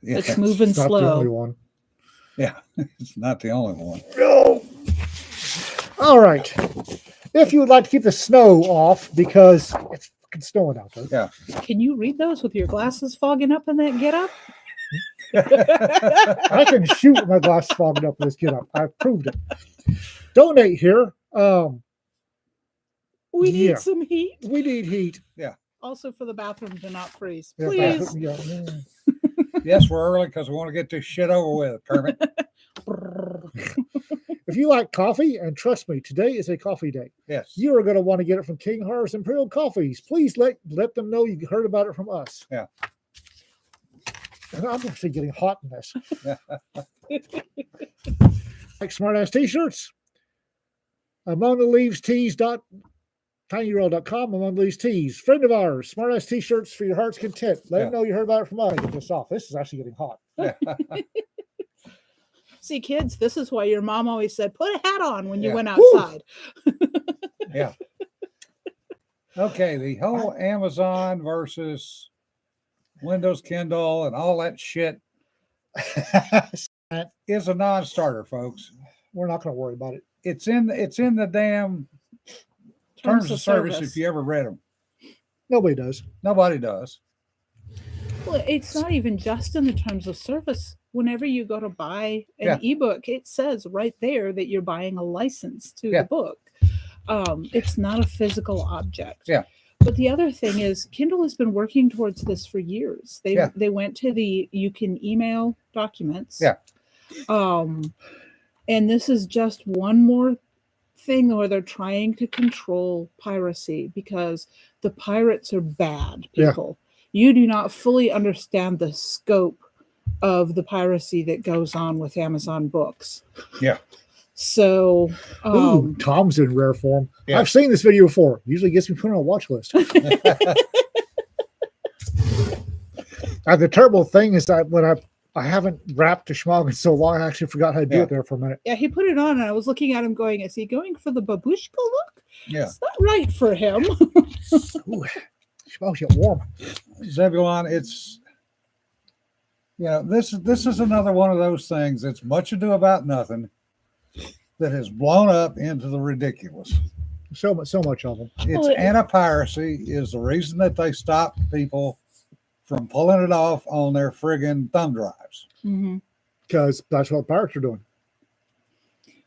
Yeah, It's moving It's not the only slow. one. yeah, it's not the only one. No. All right. If you would like to keep the snow off because it's fucking snowing out there. Yeah. Can you read those with your glasses fogging up in that get up? I can shoot with my glasses fogging up with this get up. I've proved it. Donate here. We need Yeah. some heat. We need heat. Also for the bathroom to not freeze. Yeah, Please. bathroom, yeah. Yes, we're early because we want to get this shit over with, Kermit. If you like coffee, and trust me, today is a coffee day. Yes. You are going to want to get it from King Harvest Imperial Coffees. Please let them know you heard about it from us. Yeah. And I'm actually getting hot in this. Like smartass t-shirts. Among the Leaves Tees. tinyurl.com, Among the Leaves Tees. Friend of ours, smartass t-shirts for your heart's content. Let them know you heard about it from us. Get this off. This is actually getting hot. See, kids, this is why your mom always said, put a hat on when you Yeah. went outside. Yeah. Okay, the whole Amazon versus Windows Kindle and all that shit is a non-starter, folks. We're not going to worry about it. It's in the damn terms of service if you ever read them. Nobody does. Nobody does. Well, it's not even just in the terms of service. Whenever you go to buy an ebook, it says right there that you're buying a license to the book. It's not a physical object. Yeah. But the other thing is, Kindle has been working towards this for years. They went to you can email documents. Yeah. And this is just one more thing where they're trying to control piracy because the pirates are bad people. You do not fully understand the scope of the piracy that goes on with Amazon books. Yeah. So Ooh, Tom's in rare form. Yeah. I've seen this video before. Usually gets me put on a watch list. The terrible thing is that when I haven't wrapped a schmog in so long, I actually forgot how to do it there for a minute. Yeah, he put it on and I was looking at him going, is he going for the babushka look? Yeah. It's not right for him. Ooh, schmogs get warm. Zebulon, it's this is another one of those things that's much ado about nothing that has blown up into the ridiculous. So much of them. It's anti-piracy is the reason that they stopped people from pulling it off on their friggin' thumb drives. Because that's what pirates are doing.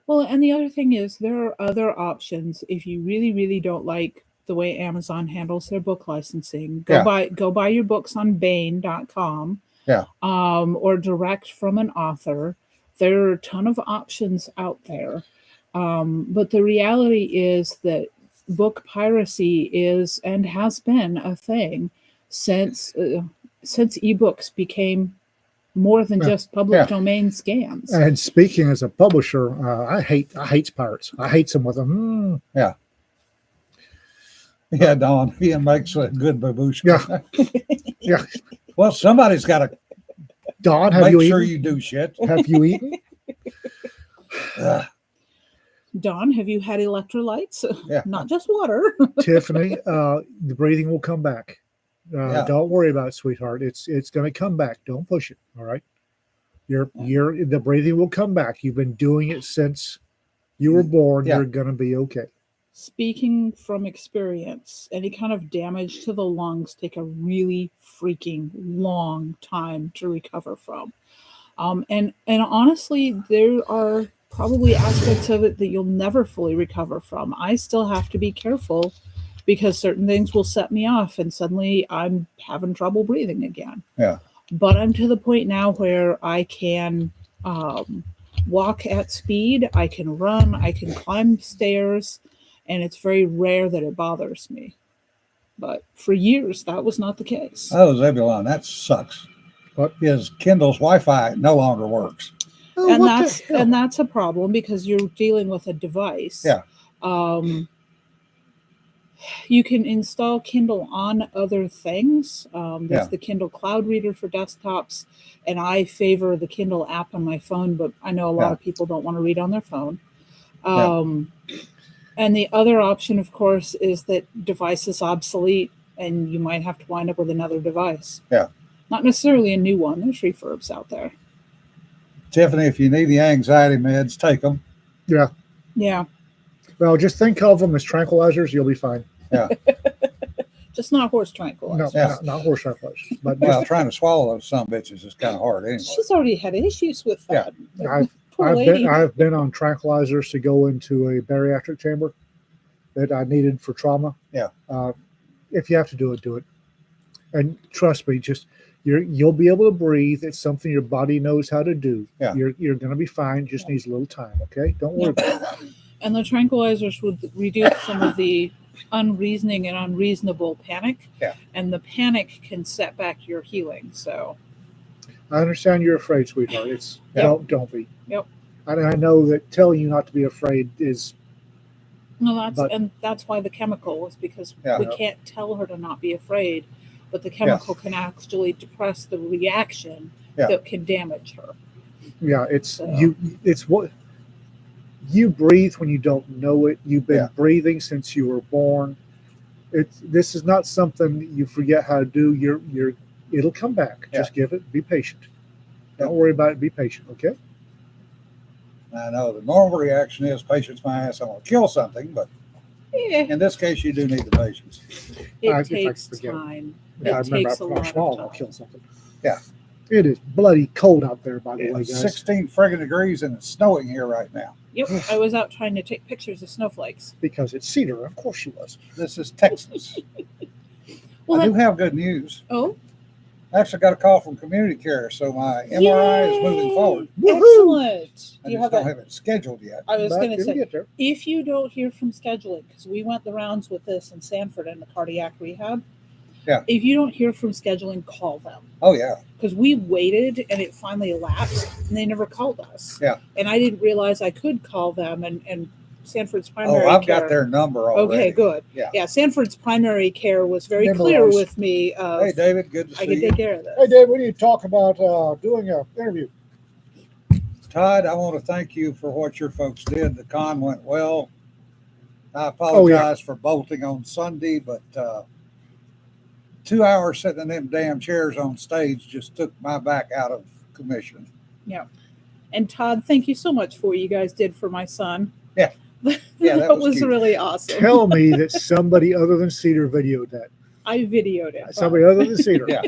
Well, and the other thing is there are other options if you really, really don't like the way Amazon handles their book licensing. Go buy your books on Bain.com. Yeah. Or direct from an author. There are a ton of options out there. But the reality is that book piracy is and has been a thing since ebooks became more than just public domain scans. And speaking as a publisher, I hate pirates. I hate them with them. Yeah. Yeah, Don. He makes a good babushka. Yeah. Well, somebody's got to Don, have make you sure eaten? you do shit. Have you eaten? Don, have you had electrolytes? Yeah. Not just water. Tiffany, the breathing will come back. Don't worry about it, sweetheart. It's going to come back. Don't push it. All right. The breathing will come back. You've been doing it since you were born. You're going to be okay. Speaking from experience, any kind of damage to the lungs take a really freaking long time to recover from. And honestly, there are probably aspects of it that you'll never fully recover from. I still have to be careful because certain things will set me off and suddenly I'm having trouble breathing again. Yeah. But I'm to the point now where I can walk at speed, I can run, I can climb stairs, and it's very rare that it bothers me. But for years, that was not the case. Oh, Zebulon, that sucks. But his Kindle's Wi-Fi no longer works. Oh, and that's a problem because you're dealing with a device. Yeah. You can install Kindle on other things. There's the Kindle Cloud Reader for desktops, and I favor the Kindle app on my phone, but I know a lot of people don't want to read on their phone. And the other option, of course, is that device is obsolete and you might have to wind up with another device. Yeah. Not necessarily a new one. There's refurbs out there. Tiffany, if you need the anxiety meds, take them. Yeah. Yeah. Well, just think of them as tranquilizers. You'll be fine. Yeah. Just not horse No, tranquilizers. not horse tranquilizers. But Well, trying to swallow those some bitches is kind of hard anyway. She's already had issues with that. Poor lady. I've been on tranquilizers to go into a bariatric chamber that I needed for trauma. Yeah. If you have to do it, do it. And trust me, just you'll be able to breathe. It's something your body knows how to do. Yeah. You're going to be fine. Just needs a little time. Okay. Don't worry about it. And the tranquilizers would reduce some of the unreasoning and unreasonable panic. Yeah. And the panic can set back your healing. So I understand you're afraid, sweetheart. It's don't be. Yep. I know that telling you not to be afraid is. no, that's why the chemical was, because we can't tell her to not be afraid, but the chemical can actually depress the reaction that can damage her. Yeah, it's what you breathe when you don't know it. You've been breathing since you were born. This is not something that you forget how to do. It'll come back. Just be patient. Don't worry about it. Be patient, okay? I know the normal reaction is patience my ass, I'm going to kill something, but in this case, you do need the patience. It takes time. It takes a lot of I'll time. kill something. Yeah. It is bloody cold out there, by the way, It's guys. 16 friggin' degrees and it's snowing here right now. Yep, I was out trying to take pictures of snowflakes. Because it's Cedar, of course she was. This is Texas. Well, I do have good news. Oh, I actually got a call from community care, so my MRI is moving forward. excellent. I Do you just have don't that? have it scheduled yet. I was But going to it'll say, get there. if you don't hear from scheduling, because we went the rounds with this in Sanford in the cardiac rehab. Yeah. If you don't hear from scheduling, call them. Oh, yeah. Because we waited and it finally elapsed and they never called us. Yeah. And I didn't realize I could call them and Sanford's primary Oh, I've care. got their number already. Okay, good. Yeah. Sanford's primary care was very Memorized. clear with me. Hey, David, good to I see can you. take care of this. Hey, Dave, we need to talk about doing an interview. Todd, I want to thank you for what your folks did. The con went well. I apologize for bolting on Sunday, but 2 hours sitting in them damn chairs on stage just took my back out of commission. Yeah. And Todd, thank you so much for what you guys did for my son. Yeah. Yeah, that was was cute. really awesome. Tell me that somebody other than Cedar videoed that. I videoed it. Somebody other than Cedar. Yeah.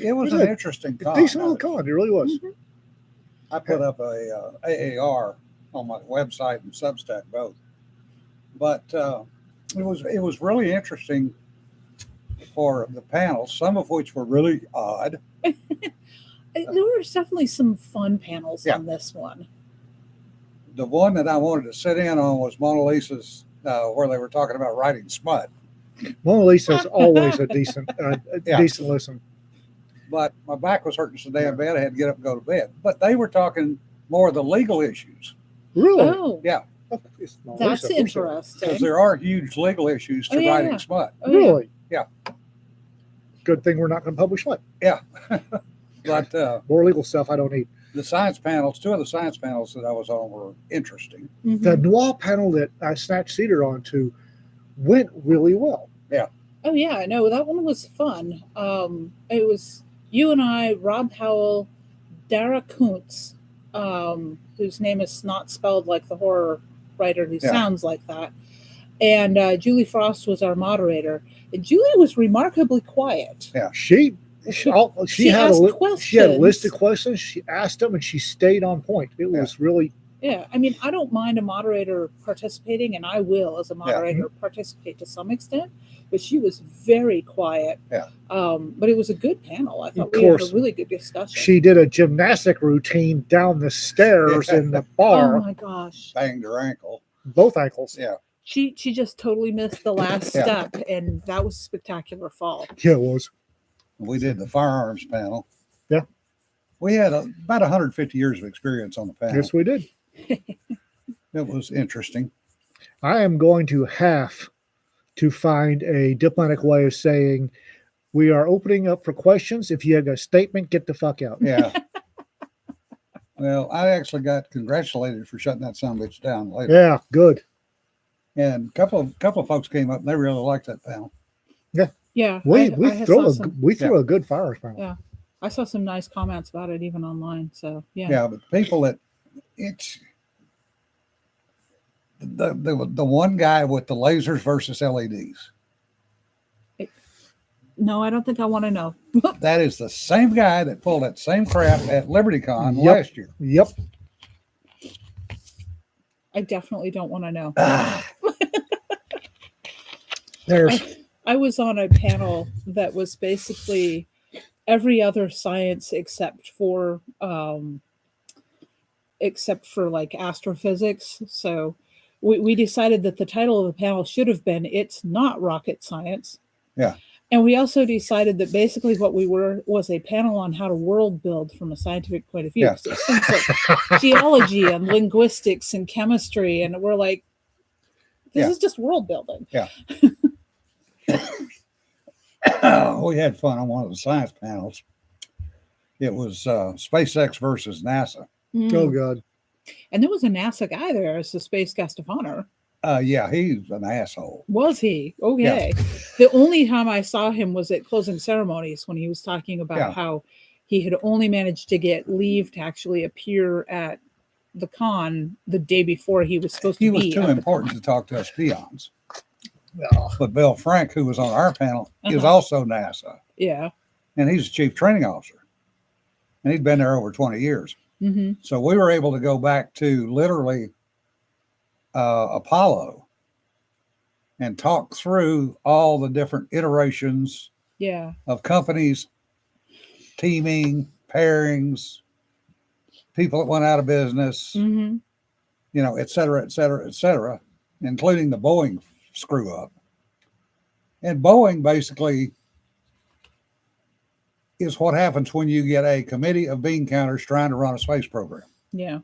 It was an interesting con. Decent little con. It really was. Mhm. I put up a AAR on my website and Substack both, but it was really interesting for the panels, some of which were really odd. There were definitely some fun panels Yeah. on this one. The one that I wanted to sit in on was Mona Lisa's, where they were talking about writing smut. Mona Lisa's always a decent, Yeah. decent listen. But my back was hurting so damn bad I had to get up and go to bed. But they were talking more of the legal issues Really? Oh, Yeah. It's Mona that's Lisa, of course it is. because interesting. there are huge legal issues to Oh, yeah, writing yeah. smut. Oh, yeah. Really? Yeah. Good thing we're not going to publish what. But More legal stuff I don't need. the science panels, two of the science panels that I was on were interesting. Mhm. The noir panel that I snatched Cedar onto went really well. Oh yeah, I know that one was fun. It was you and I, Rob Howell, Dara Kuntz, whose name is not spelled like the horror writer who sounds like that, and Julie Frost was our moderator. And Julie was remarkably quiet. Yeah. She She had asked she had a list of questions. questions. She asked them and she stayed on point. It was really Yeah, I mean, I don't mind a moderator participating, and I will, as a moderator, participate to some extent. But she was very quiet. Yeah. But it was a good panel. I thought Of we had course. a really good discussion. she did a gymnastic routine down the stairs in the Oh bar, my gosh. Banged her ankle. both ankles. Yeah. She just totally missed the last Yeah. step, and that was a spectacular fall. Yeah, it was. We did the firearms panel. Yeah. We had about 150 years of experience on the panel. Yes, we did. It was interesting. I am going to have to find a diplomatic way of saying we are opening up for questions. If you have a statement, get the fuck out. Yeah. Well, I actually got congratulated for shutting that son of a bitch down later. Yeah, good. And a couple of folks came up and they really liked that panel. Yeah. Yeah, We I saw throw some. we throw a good fire panel. Yeah, I saw some nice comments about it even online. So yeah, Yeah, but people that it's the one guy with the lasers versus LEDs. no, I don't think I want to know. That is the same guy that pulled that same crap at LibertyCon Yep. last year. Yep. I definitely don't want to know. There's I was on a panel that was basically every other science except for like astrophysics. So we decided that the title of the panel should have been "It's Not Rocket Science." Yeah. And we also decided that basically what we were was a panel on how to world build from a scientific point of view. Yeah. So it's things like geology and linguistics and chemistry, and we're like, this Yeah. is just world building. Yeah. We had fun on one of the science panels. It was SpaceX versus NASA. oh god. And there was a NASA guy there as the space guest of honor. Yeah, he's an asshole. Was he? Okay. The only time I saw him was at closing ceremonies when he was talking about how he had only managed to get leave to actually appear at the con the day before he was supposed to be. He was too important to talk to us peons. But Bill Frank, who was on our panel, is also NASA. Yeah. And he's the chief training officer. And he'd been there over 20 years. Mm-hmm. So we were able to go back to literally Apollo and talk through all the different iterations of companies, teaming, pairings, people that went out of business, Mm-hmm. you know, et cetera, including the Boeing screw up. And Boeing basically is what happens when you get a committee of bean counters trying to run a space program. Yeah.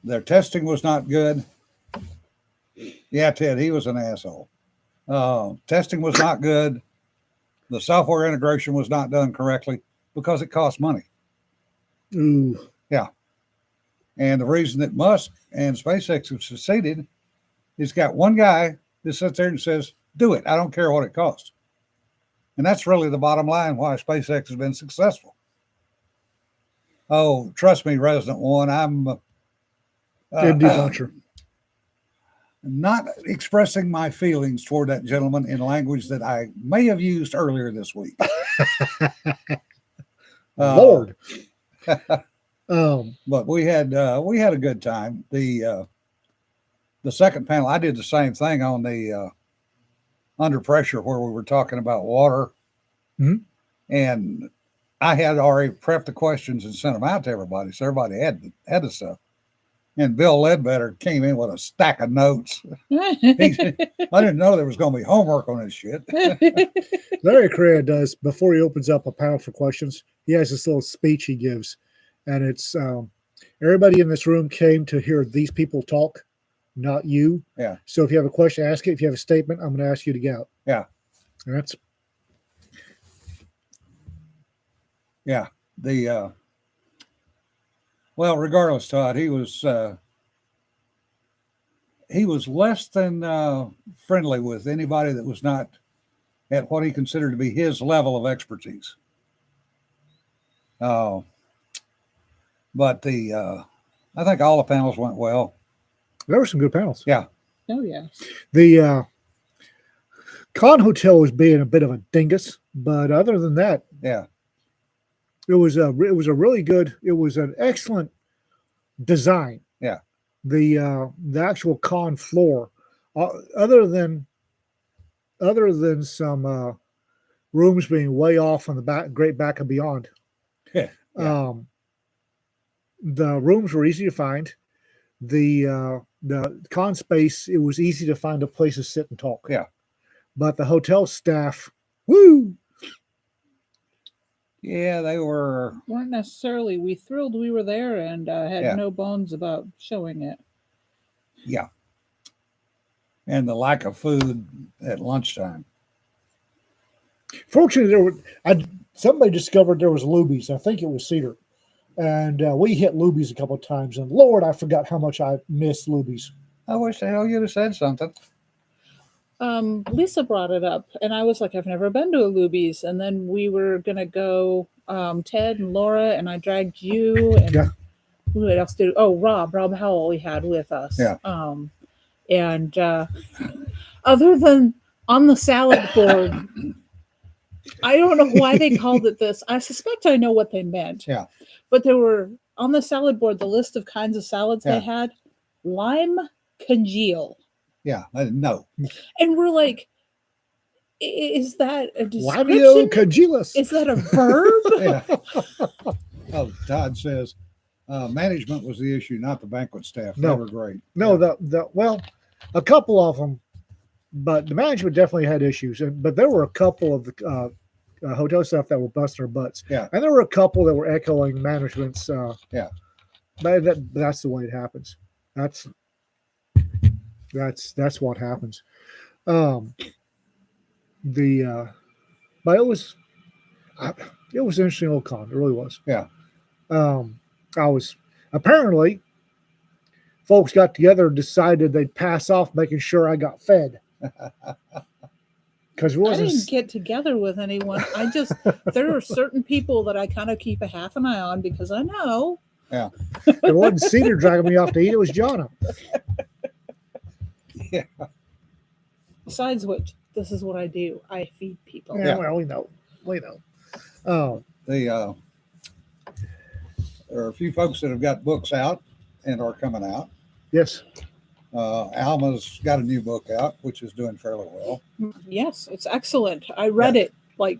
Their testing was not good. Yeah, Ted, he was an asshole. Testing was not good. The software integration was not done correctly because it cost money. Ooh. Yeah. And the reason that Musk and SpaceX have succeeded is got one guy that sits there and says, do it. I don't care what it costs. And that's really the bottom line why SpaceX has been successful. Oh, trust me, Resident One, I'm MD Buncher. not expressing my feelings toward that gentleman in language that I may have used earlier this week. Lord. But we had a good time. The second panel, I did the same thing on the under pressure where we were talking about water. Mm-hmm. And I had already prepped the questions and sent them out to everybody. So everybody had the stuff. And Bill Ledbetter came in with a stack of notes. I didn't know there was going to be homework on this shit. Larry Correa does, before he opens up a panel for questions, he has this little speech he gives. And it's everybody in this room came to hear these people talk, not you. Yeah. So if you have a question, ask it. If you have a statement, I'm going to ask you to get out. Yeah. And that's. Yeah. Well, regardless, Todd, he was less than friendly with anybody that was not at what he considered to be his level of expertise. But I think all the panels went well. There were some good panels. Yeah. Oh yeah. The Con Hotel was being a bit of a dingus, but other than that, yeah, it was a really good. It was an excellent design. Yeah. The actual con floor, other than some rooms being way off on the great back and beyond. Yeah. The rooms were easy to find. The con space, it was easy to find a place to sit and talk. Yeah. But the hotel staff, woo! Yeah, they weren't necessarily. We thrilled we were there and had no bones about showing it. Yeah. And the lack of food at lunchtime. Fortunately, somebody discovered there was Luby's. I think it was Cedar. And we hit Luby's a couple of times. And Lord, I forgot how much I missed Luby's. I wish the hell you'd have said something. Lisa brought it up, and I was like, I've never been to a Luby's. And then we were gonna go, Ted and Laura, and I dragged you and Yeah. who else did? Oh, Rob Howell we had with us. Yeah. And other than on the salad board, I don't know why they called it this. I suspect I know what they meant. Yeah. But there were on the salad board the list of kinds of salads Yeah. they had: lime congeal. Yeah, I didn't know. And we're like, is that a Lamio description? congealus. Is that a verb? Yeah. Oh, Todd says management was the issue, not the banquet staff. No. They were great. No, Yeah. well, a couple of them, but the management definitely had issues. But there were a couple of the hotel staff that were busting their butts. Yeah. And there were a couple that were echoing management's. Yeah. But that's the way it happens. That's what happens. But it was an interesting old con. It really was. Yeah. Apparently folks got together and decided they'd pass off making sure I got fed. Because I didn't get together with anyone. There are certain people that I kind of keep a half an eye on because I know. Yeah. It wasn't Cedar dragging me off to eat, it was Jonna. Yeah. Besides which, this is what I do. I feed people. Yeah, well, we know. There are a few folks that have got books out and are coming out. Yes. Alma's got a new book out, which is doing fairly well. Yes, it's excellent. I read it like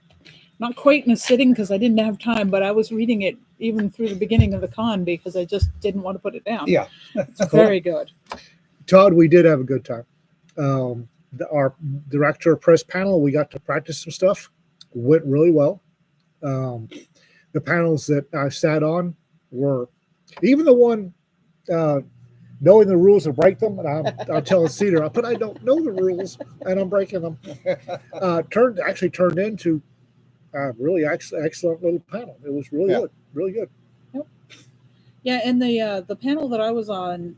not quite in a sitting because I didn't have time, but I was reading it even through the beginning of the con because I just didn't want to put it down. Yeah. It's very good. Todd, we did have a good time. Our director of press panel, we got to practice some stuff. Went really well. The panels that I sat on were, even the one knowing the rules and break them, and I'm telling Cedar, but I don't know the rules and I'm breaking them. Turned into a really excellent little panel. It was really good, really good. Yep. Yeah, and the panel that I was on,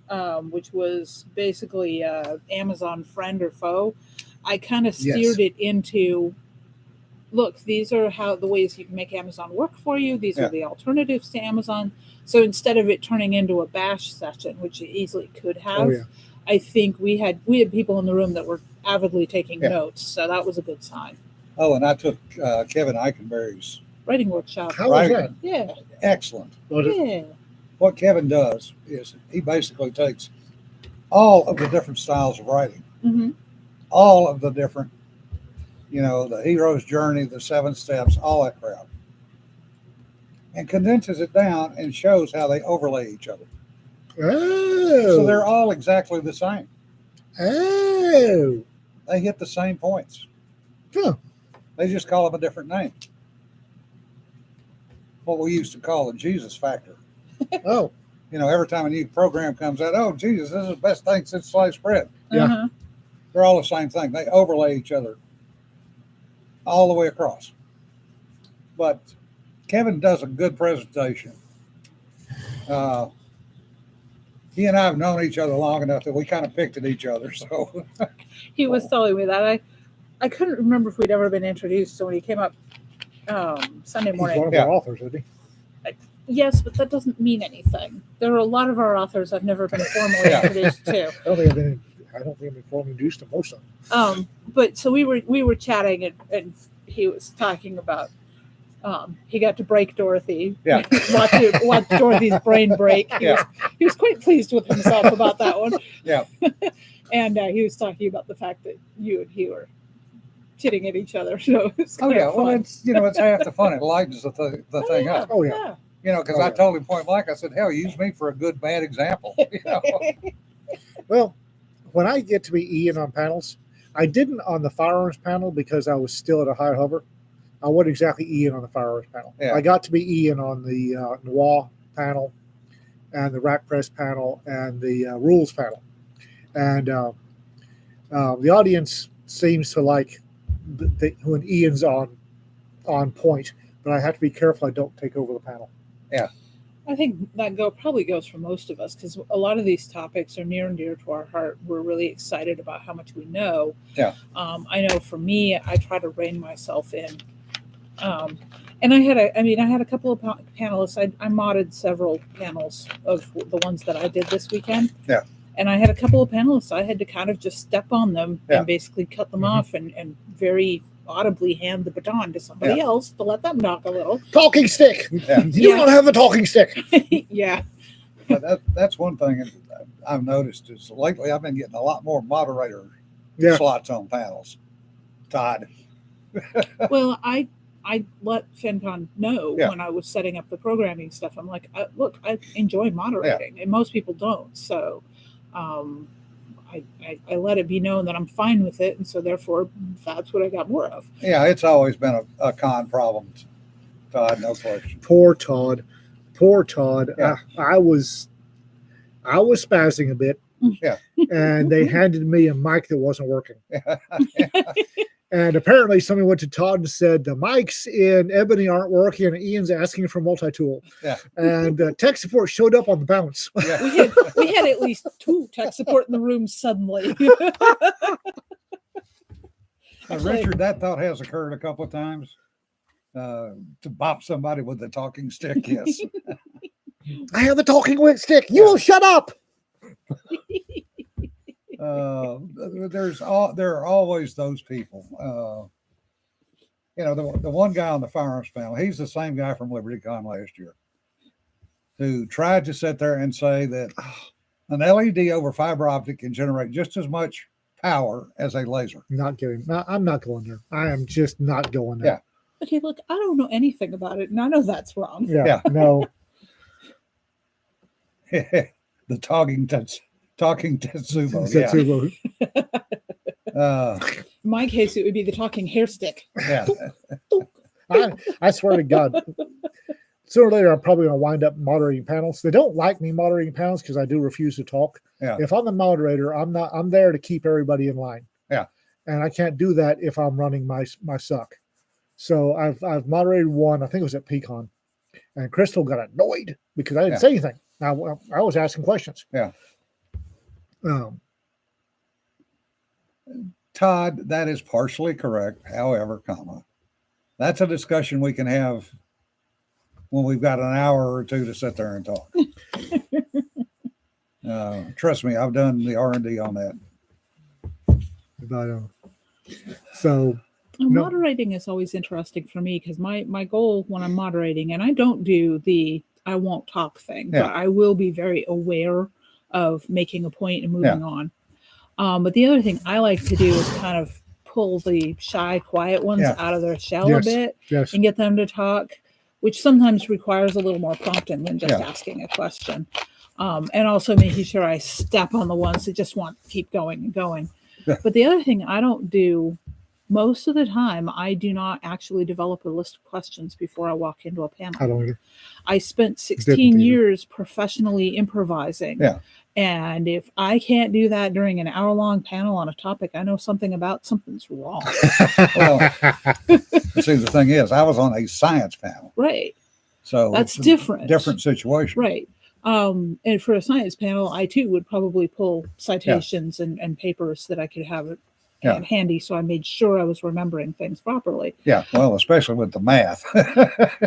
which was basically Amazon friend or foe, I kind of steered it into, look, these are the ways you can make Amazon work for you. These are the alternatives to Amazon. So instead of it turning into a bash session, which it easily could have, I think we had people in the room that were avidly taking notes. So that was a good sign. Oh, and I took Kevin Eichenberry's writing workshop. How was that? Yeah. Excellent. Yeah. What Kevin does is he basically takes all of the different styles of writing, all of the different, the hero's journey, the 7 steps, all that crap, and condenses it down and shows how they overlay each other. Oh. So they're all exactly the same. Oh. They hit the same points. Huh. They just call them a different name. What we used to call the Jesus factor. Oh. Every time a new program comes out, oh, Jesus, this is the best thing since sliced bread. Yeah. They're all the same thing. They overlay each other all the way across. But Kevin does a good presentation. He and I have known each other long enough that we kind of picked at each other. So he was telling me that. I couldn't remember if we'd ever been introduced. So when he came up Sunday morning. He's one of our authors, isn't he? Yes, but that doesn't mean anything. There are a lot of our authors I've never been formally introduced to. I don't think I've been formally introduced to most of them. But so we were chatting and he was talking about he got to break Dorothy. Yeah. watch Dorothy's brain break. He was quite pleased with himself about that one. Yeah. And he was talking about the fact that you and he were chitting at each other. So it's well, fun. it's half the fun. It lightens the thing up. Oh, yeah. Because I told him point blank, I said, hell, use me for a good, bad example. Well, when I get to be Ian on panels, I didn't on the firearms panel because I was still at a high hover. I wasn't exactly Ian on the firearms panel. Yeah. I got to be Ian on the noir panel and the rack press panel and the rules panel. And the audience seems to like when Ian's on point, but I have to be careful I don't take over the panel. Yeah. I think that probably goes for most of us because a lot of these topics are near and dear to our heart. We're really excited about how much we know. Yeah. I know for me, I try to rein myself in. And I had a couple of panelists. I modded several panels of the ones that I did this weekend. Yeah. And I had a couple of panelists. I had to kind of just step on them Yeah. and basically cut them off and very audibly hand the baton to somebody else to let them talk a little. Talking stick. Yeah. You don't have a talking stick. Yeah. But that's one thing I've noticed is lately I've been getting a lot more moderator slots on panels. Todd. Well, I let FenCon know when I was setting up the programming stuff. I'm like, look, I enjoy moderating, and most people don't. So I let it be known that I'm fine with it, and so therefore that's what I got more of. Yeah, it's always been a con problem, Todd, no question. Poor Todd. Yeah. I was spazzing a bit. Yeah. And they handed me a mic that wasn't working. And apparently somebody went to Todd and said, the mics in Ebony aren't working and Ian's asking for multi-tool. Yeah. And tech support showed up on the bounce. Yeah. We had at least 2 tech support in the room suddenly. Richard, that thought has occurred a couple of times. To bop somebody with a talking stick, yes. I have a talking stick. You will shut up. There are always those people. The one guy on the firearms panel, he's the same guy from LibertyCon last year, who tried to sit there and say that an LED over fiber optic can generate just as much power as a laser. Not kidding. I'm not going there. I am just not going there. Okay, look, I don't know anything about it, and I know that's wrong. Yeah. No. The talking Tetsubo. In my case, it would be the talking hair stick. Yeah. I swear to God, sooner or later, I'm probably going to wind up moderating panels. They don't like me moderating panels because I do refuse to talk. Yeah. If I'm the moderator, I'm there to keep everybody in line. Yeah. And I can't do that if I'm running my suck. So I've moderated one, I think it was at PCon, and Crystal got annoyed because I didn't say anything. I was asking questions. Yeah. Todd, that is partially correct. However, that's a discussion we can have when we've got an hour or two to sit there and talk. Trust me, I've done the R&D on that. So moderating is always interesting for me because my goal when I'm moderating, and I don't do the I won't talk thing, but I will be very aware of making a point and moving on. But the other thing I like to do is kind of pull the shy, quiet ones out of their shell a bit and get them to talk, which sometimes requires a little more prompting than just asking a question. And also making sure I step on the ones that just want to keep going and going. Yeah. But the other thing I don't do most of the time, I do not actually develop a list of questions before I walk into a panel. I don't either. I spent 16 years professionally improvising. Yeah. And if I can't do that during an hour-long panel on a topic, I know something about something's wrong. Well, see, the thing is, I was on a science panel. Right. So that's different. Different situation. Right. And for a science panel, I too would probably pull citations and papers that I could have handy, so I made sure I was remembering things properly. Yeah, well, especially with the math.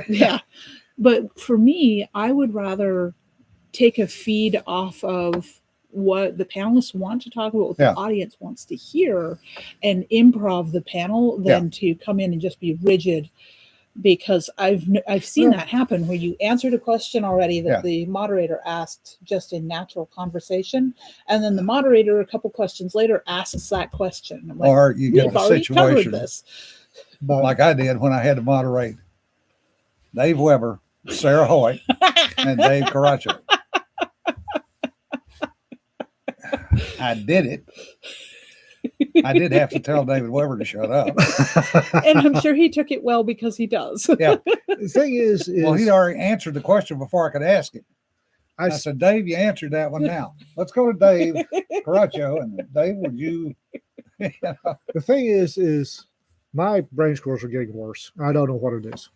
Yeah. But for me, I would rather take a feed off of what the panelists want to talk about, what the audience wants to hear, and improv the panel than to come in and just be rigid. Because I've seen that happen where you answered a question already that the moderator asked just in natural conversation, and then the moderator a couple questions later asks that question. I'm like, or you get a situation but, like I did when I had to moderate Dave Weber, Sarah Hoyt, and Dave Caracho. I did it. I did have to tell David Weber to shut up. And I'm sure he took it well because he does. Yeah. The thing is well, he'd already answered the question before I could ask it. I said, Dave, you answered that one now. Let's go to Dave Caracho. And Dave, would you? The thing is my brain scores are getting worse. I don't know what it is.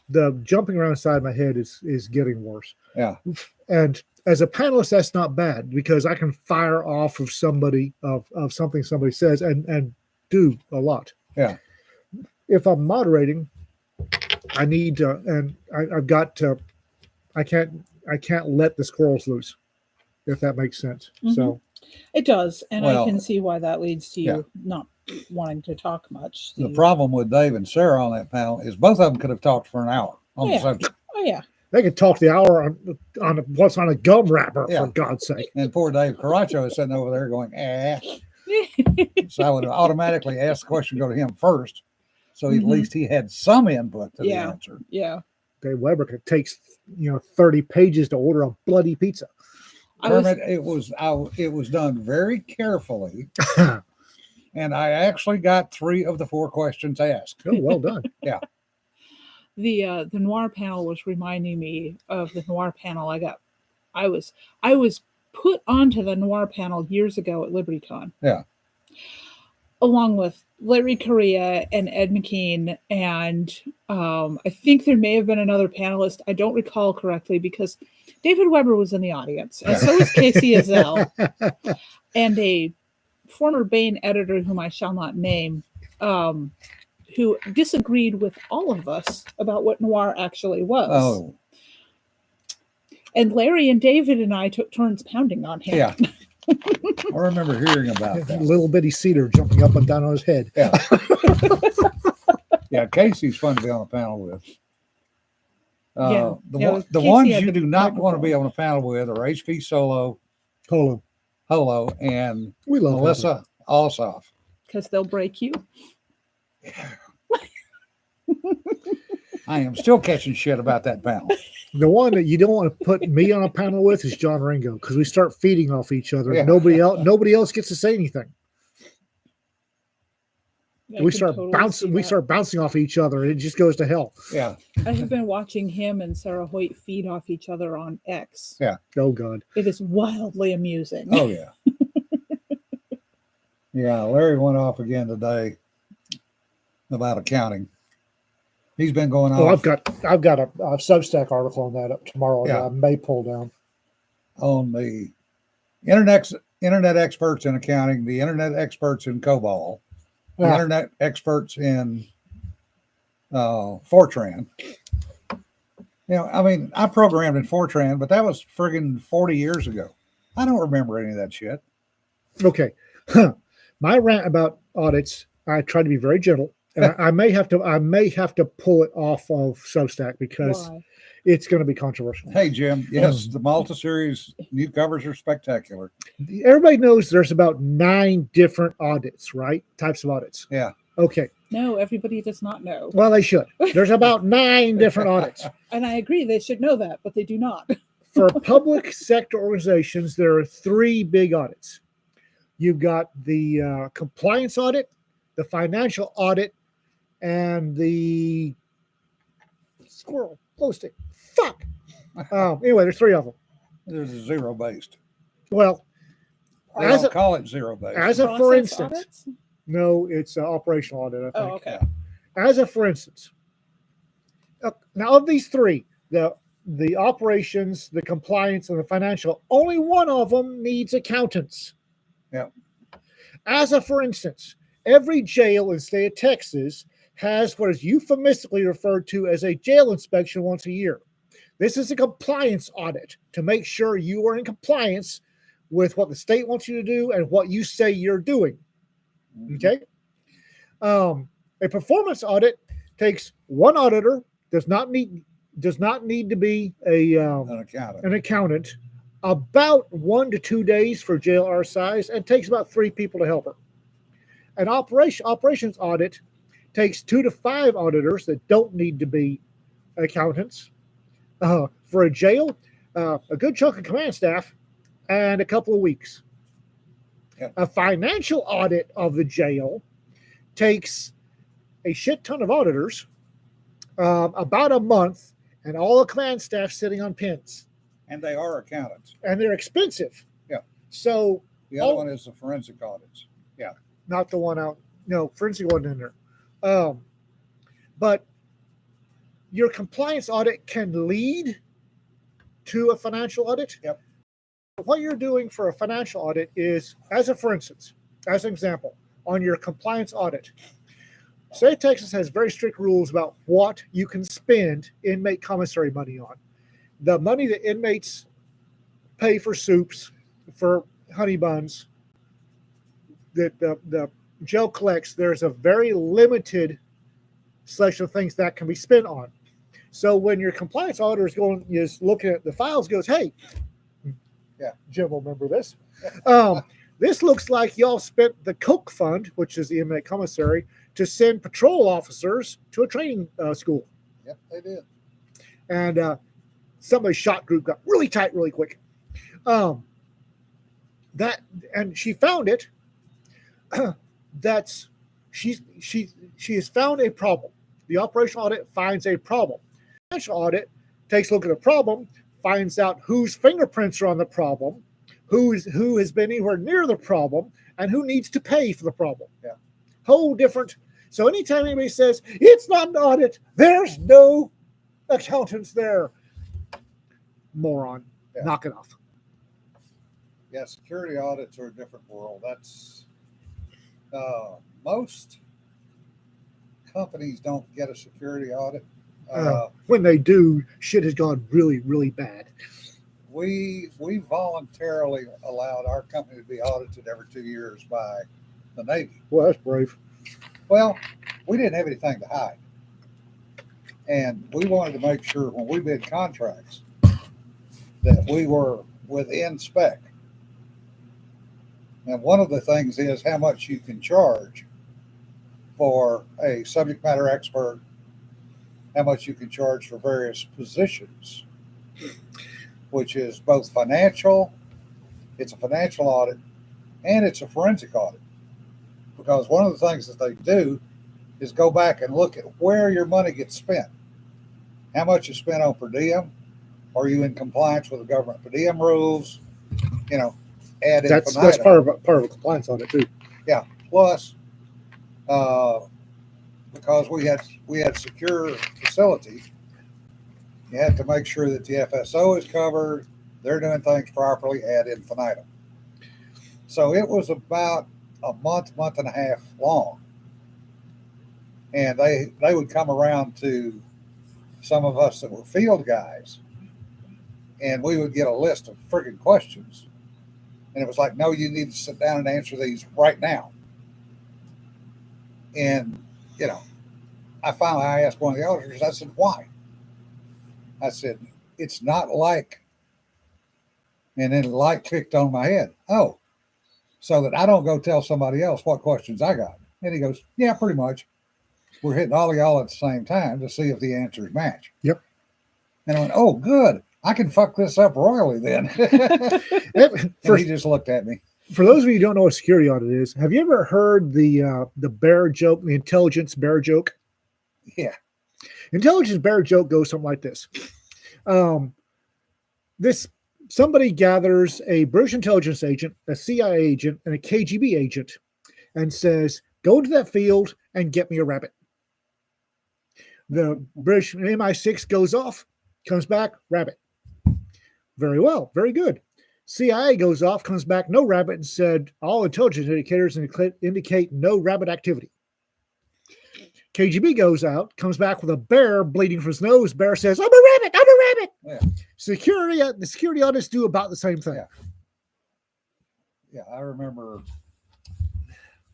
the jumping around inside my head is getting worse. Yeah. And as a panelist, that's not bad because I can fire off of somebody of something somebody says and do a lot. Yeah. If I'm moderating, I need to, and I've got to. I can't let the squirrels loose, if that makes sense. Mhm. So It does, and I Well, can see why that leads to you yeah. not wanting to talk much. The problem with Dave and Sarah on that panel is both of them could have talked for an hour on the Yeah. subject. Oh yeah. they could talk the hour on what's on a gum wrapper, Yeah. for God's sake. And poor Dave Caracho is sitting over there going, So I would automatically ask the question, go to him first. So at Mhm. least he had some input to Yeah. the answer. Yeah. Dave Weber could take 30 pages to order a bloody pizza. Kermit, it was done very carefully, and I actually got 3 of the 4 questions asked. Oh, well done. Yeah. The noir panel was reminding me of the noir panel I was put onto the noir panel years ago at LibertyCon. Yeah. Along with Larry Correa and Ed McKean, and I think there may have been another panelist. I don't recall correctly because David Weber was in the audience, and so was Casey Azell, and a former Bain editor whom I shall not name, who disagreed with all of us about what noir actually was. Oh, And Larry and David and I took turns pounding on him. yeah. I remember hearing about that. Little bitty Cedar jumping up and down on his head. Yeah. Yeah, Casey's fun to be on a panel with. Yeah. The Casey ones had you the do not want to be microphone. on a panel with are HP Solo, Holo. and We love Melissa Alsop. Because they'll break you. I am still catching shit about that panel. The one that you don't want to put me on a panel with is John Ringo, because we start feeding off each other. Yeah. Nobody else gets to say anything. I We can start totally bouncing. see We that. start bouncing off each other, and it just goes to hell. Yeah. I have been watching him and Sarah Hoyt feed off each other on X. Yeah. Oh God. It is wildly amusing. Oh yeah. Yeah, Larry went off again today about accounting. He's been going off. Oh, I've got a Substack article on that up tomorrow that Yeah. I may pull down. On the internet experts in accounting, the internet experts in COBOL, the Ah. internet experts in Fortran. I mean, I programmed in Fortran, but that was friggin' 40 years ago. I don't remember any of that shit. Okay. My rant about audits, I try to be very gentle. And I may have to pull it off of Substack because Why? it's going to be controversial. Hey, Jim. Yes, the Malta series new covers are spectacular. Everybody knows there's about 9 different audits, right? Types of audits. Yeah. Okay. No, everybody does not know. Well, they should. There's about 9 different audits. And I agree, they should know that, but they do not. For public sector organizations, there are 3 big audits. You've got the compliance audit, the financial audit, and the squirrel posting. Fuck. Anyway, there's 3 of them. There's a zero based. Well, They as don't a, call it zero based. as a for Process instance, audits? no, it's an operational audit, I think. Oh, okay. As a for instance, now of these 3, the operations, the compliance, and the financial, only one of them needs accountants. Yeah. As a for instance, every jail in the state of Texas has what is euphemistically referred to as a jail inspection once a year. This is a compliance audit to make sure you are in compliance with what the state wants you to do and what you say you're doing. Okay. A performance audit takes one auditor, does not need to be an accountant, about 1 to 2 days for jail our size, and takes about 3 people to help her. An operations audit takes 2 to 5 auditors that don't need to be accountants. For a jail, a good chunk of command staff, and a couple of weeks. Yep. A financial audit of the jail takes a shit ton of auditors, about a month, and all the command staff sitting on pins. And they are accountants. And they're expensive. Yeah. So the other one is the forensic audits. Yeah. Not the one out. No, forensic wasn't in there. but your compliance audit can lead to a financial audit. Yep. What you're doing for a financial audit is, for instance, as an example, on your compliance audit, state of Texas has very strict rules about what you can spend inmate commissary money on. The money that inmates pay for soups, for honey buns, that the jail collects, there's a very limited selection of things that can be spent on. So when your compliance auditor is looking at the files, goes, hey, yeah, Jim will remember this. This looks like y'all spent the Coke fund, which is the inmate commissary, to send patrol officers to a training school. Yep, they did. And somebody's shot group got really tight really quick. And she found it. She has found a problem. The operational audit finds a problem. The financial audit takes a look at the problem, finds out whose fingerprints are on the problem, who has been anywhere near the problem, and who needs to pay for the problem. Yeah. Whole different. So anytime anybody says it's not an audit, there's no accountants there. Moron. Yeah. Knock it off. Yeah, security audits are a different world. That's most companies don't get a security audit. When they do, shit has gone really, really bad. We voluntarily allowed our company to be audited every 2 years by the Navy. Well, that's brave. Well, we didn't have anything to hide. And we wanted to make sure when we bid contracts that we were within spec. And one of the things is how much you can charge for a subject matter expert, how much you can charge for various positions, which is both financial, it's a financial audit, and it's a forensic audit. Because one of the things that they do is go back and look at where your money gets spent. How much is spent on per diem? Are you in compliance with the government per diem rules? Ad That's infinitum. part of a compliance audit too. Yeah. Plus, because we had secure facilities, you have to make sure that the FSO is covered. They're doing things properly ad infinitum. So it was about a month and a half long. And they would come around to some of us that were field guys, and we would get a list of friggin' questions. And it was like, no, you need to sit down and answer these right now. And, I asked one of the auditors, I said, why? I said, it's not like, and then the light clicked on my head. Oh, so that I don't go tell somebody else what questions I got. And he goes, yeah, pretty much. We're hitting all of y'all at the same time to see if the answers match. Yep. And I went, oh, good. I can fuck this up royally then. And he just looked at me. For those of you who don't know what a security audit is, have you ever heard the bear joke, the intelligence bear joke? Yeah. Intelligence bear joke goes something like this. Somebody gathers a British intelligence agent, a CIA agent, and a KGB agent, and says, go to that field and get me a rabbit. The British MI6 goes off, comes back, rabbit. Very well, very good. CIA goes off, comes back, no rabbit, and said, all intelligence indicators indicate no rabbit activity. KGB goes out, comes back with a bear bleeding from his nose. Bear says, I'm a rabbit, I'm a rabbit. Yeah. The security audits do about the same thing. Yeah, I remember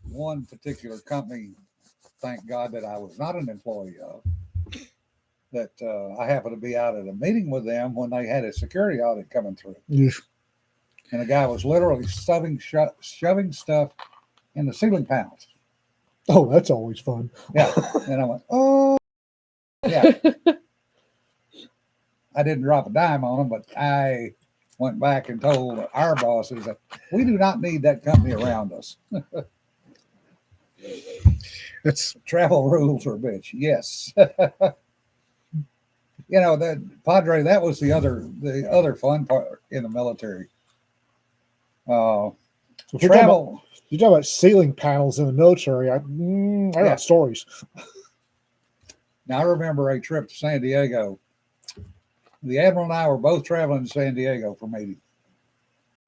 one particular company, thank God that I was not an employee of, that I happened to be out at a meeting with them when they had a security audit coming through. Yes. And the guy was literally shoving stuff in the ceiling panels. Oh, that's always fun. Yeah. And I went, oh, yeah. I didn't drop a dime on them, but I went back and told our bosses that we do not need that company around us. It's travel rules are a bitch. Yes. That Padre, that was the other fun part in the military. Travel. You talk about ceiling panels in the military. I got stories. Now, I remember a trip to San Diego. The Admiral and I were both traveling to San Diego for meeting.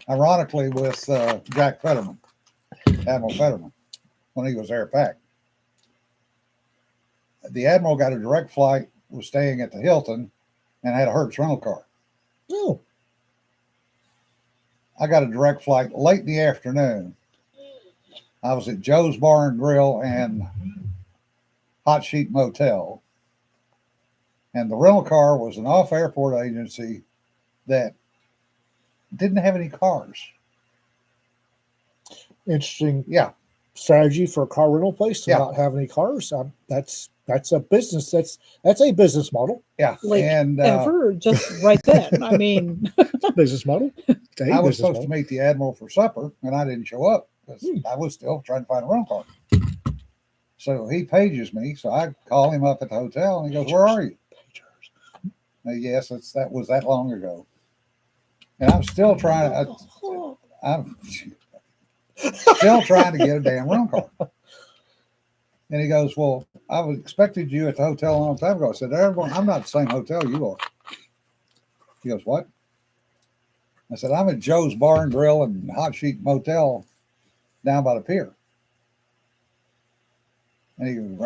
Ironically, with Jack Fetterman, Admiral Fetterman, when he was there back. The Admiral got a direct flight, was staying at the Hilton, and had a Hertz rental car. Oh, I got a direct flight late in the afternoon. I was at Joe's Bar and Grill and Hot Sheet Motel. And the rental car was an off-airport agency that didn't have any cars. interesting. Yeah. Strategy for a car rental place to Yeah. not have any cars. That's a business. That's a business model. Yeah. Like and ever, just right then. I mean, It's a business model. It's a I was business supposed model. to meet the Admiral for supper, and I didn't show up because I was still trying to find a rental car. So he pages me. So I call him up at the hotel, and he goes, "Where are you?" Yes, that was that long ago. And I'm still trying. I'm still trying to get a damn rental car. And he goes, "Well, I was expected you at the hotel a long time ago." I said, "I'm not the same hotel you are." He goes, "What?" I said, "I'm at Joe's Bar and Grill and Hot Sheet Motel down by the pier." And he goes,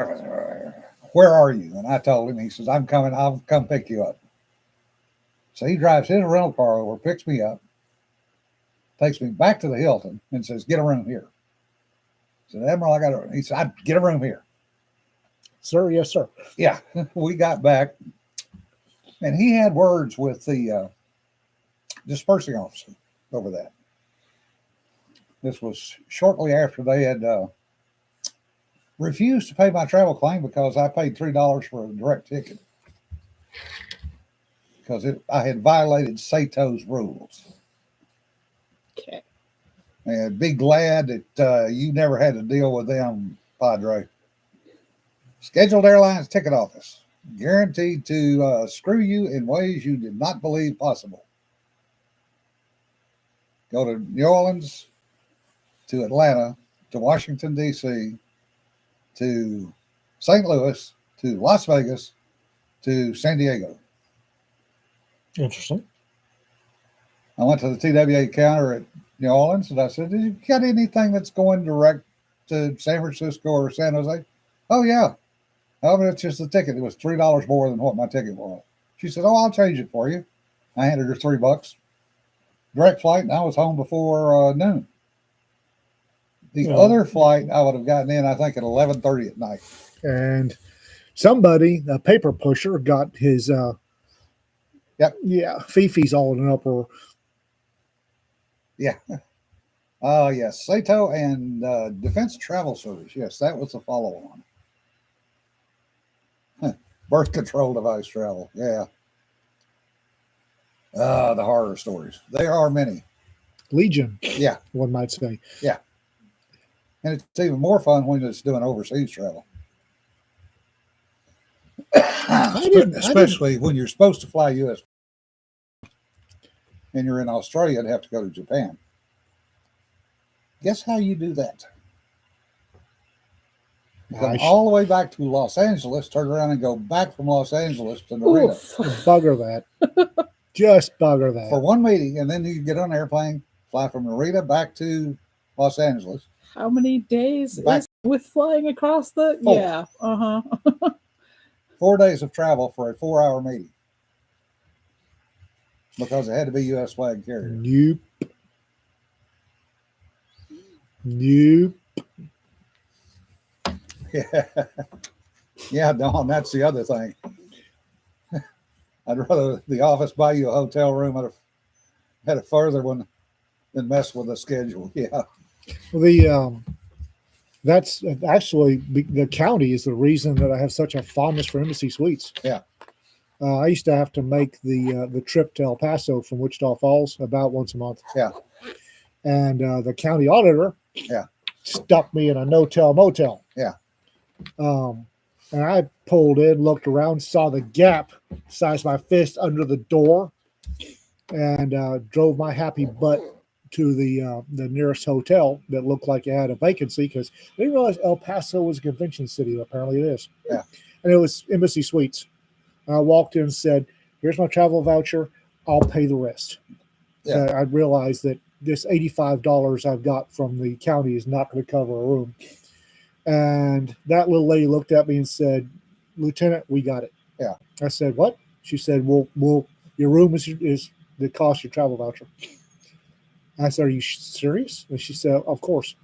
"Where are you?" And I told him. He says, "I'm coming. I'll come pick you up." So he drives his rental car over, picks me up, takes me back to the Hilton, and says, "Get a room here." I said, "Admiral, I got a room." He said, "I'd get a room here." Sir, yes, sir. Yeah, we got back, and he had words with the dispersing officer over that. This was shortly after they had refused to pay my travel claim because I paid $3 for a direct ticket because I had violated Sato's rules. okay. And be glad that you never had to deal with them, Padre. Scheduled Airlines Ticket Office, guaranteed to screw you in ways you did not believe possible. Go to New Orleans, to Atlanta, to Washington, D.C., to St. Louis, to Las Vegas, to San Diego. Interesting. I went to the TWA counter at New Orleans and I said, "Did you got anything that's going direct to San Francisco or San Jose?" "Oh, yeah. Oh, but it's just the ticket. It was $3 more than what my ticket was." She said, "Oh, I'll change it for you." I handed her $3. Direct flight, and I was home before noon. The other flight, I would have gotten in, I think, at 11:30 at night. And somebody, a paper pusher, got his Fifi's all in an uproar. Yeah. Oh, yes. Sato and Defense Travel Service. Yes, that was the follow-on. Birth control device travel. Yeah. The horror stories. There are many. Legion. Yeah. One might say. Yeah. And it's even more fun when it's doing overseas travel. Especially when you're supposed to fly U.S. and you're in Australia and have to go to Japan. Guess how you do that? You come all the way back to Los Angeles, turn around and go back from Los Angeles to Narita. Bugger that. Just bugger that. For one meeting, and then you get on an airplane, fly from Narita back to Los Angeles. How many days is with flying across the... 4. Yeah. Uh-huh. 4 days of travel for a 4-hour meeting. Because it had to be U.S. flag carrier. Nope. Nope. Yeah, Don, that's the other thing. I'd rather the office buy you a hotel room at a further one than mess with the schedule. Yeah. Well, that's actually the county is the reason that I have such a fondness for Embassy Suites. Yeah. I used to have to make the trip to El Paso from Wichita Falls about once a month. Yeah. And the county auditor stuck me in a no-tell motel. Yeah. And I pulled in, looked around, saw the gap, sized my fist under the door, and drove my happy butt to the nearest hotel that looked like it had a vacancy because they didn't realize El Paso was a convention city. Apparently it is. Yeah. and it was Embassy Suites. And I walked in and said, "Here's my travel voucher. I'll pay the rest." Yeah. So I realized that this $85 I've got from the county is not going to cover a room. And that little lady looked at me and said, "Lieutenant, we got it." Yeah. I said, "What?" She said, "Well, your room is the cost your travel voucher." I said, "Are you serious?" And she said, "Of course."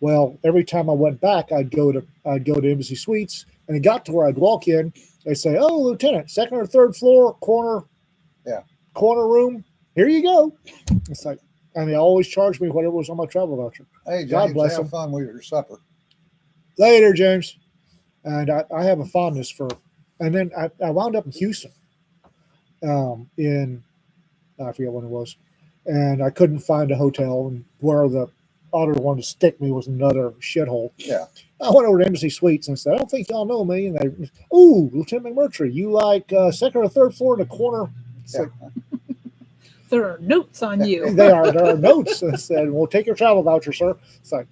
Well, every time I went back, I'd go to Embassy Suites, and it got to where I'd walk in. They say, "Oh, Lieutenant, second or third floor, corner room. Here you go." It's like, and they always charge me whatever was on my travel voucher. Hey, God James, bless have them. fun with your supper. Later, James. And I have a fondness for, and then I wound up in Houston, in I forget when it was, and I couldn't find a hotel, and where the auditor wanted to stick me was another shithole. Yeah. I went over to Embassy Suites and said, "I don't think y'all know me." And they, "Ooh, Lieutenant McMurtry, you like second or third floor in the corner?" It's Yeah. like, There are notes on you. there are notes. I said, "Well, take your travel voucher, sir." It's like,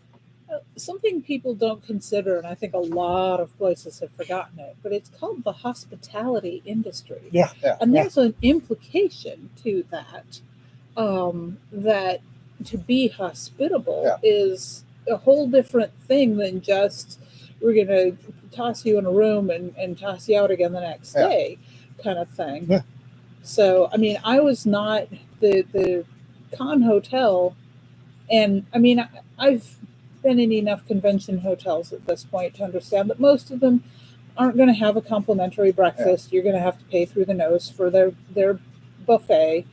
Something people don't consider, and I think a lot of places have forgotten it, but it's called the hospitality industry. yeah. And Yeah. there's an implication to that, that to be hospitable is a whole different thing than just we're going to toss you in a room and toss you out again the next day kind of thing. Yeah. So, I mean, I was not the Con Hotel, and I mean, I've been in enough convention hotels at this point to understand that most of them aren't going to have a complimentary breakfast. You're going to have to pay through the nose for their buffet.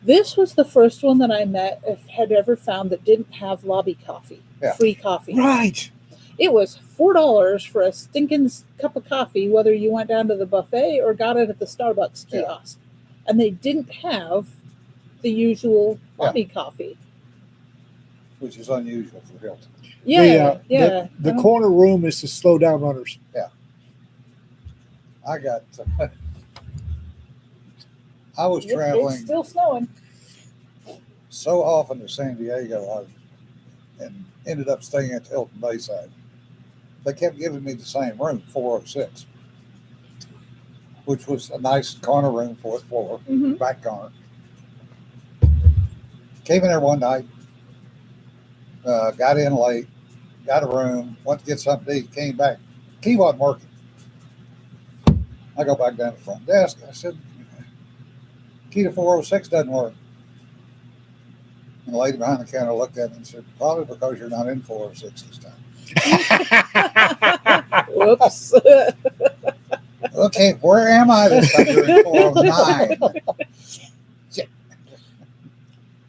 This was the first one that I had ever found that didn't have lobby coffee, free coffee. Right. It was $4 for a stinking cup of coffee, whether you went down to the buffet or got it at the Starbucks kiosk. And they didn't have the usual lobby coffee, Which is unusual for Hilton. The corner room is to slow down runners. Yeah. I was traveling. It's still snowing. So often to San Diego, and ended up staying at the Hilton Bayside. They kept giving me the same room, 406, which was a nice corner room, fourth floor, back corner. Came in there one night, got in late, got a room, went to get something to eat, came back. Key wasn't working. I go back down to the front desk. I said, "Key to 406 doesn't work." And the lady behind the counter looked at me and said, "Probably because you're not in 406 this time." Whoops. Okay, where am I this time? You're in 409.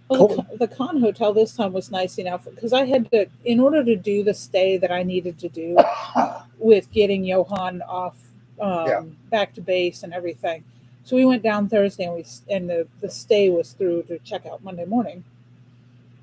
Well, the Con Hotel this time was nice enough because I had to, in order to do the stay that I needed to do with getting Johan off back to base and everything. So we went down Thursday and the stay was through to check out Monday morning.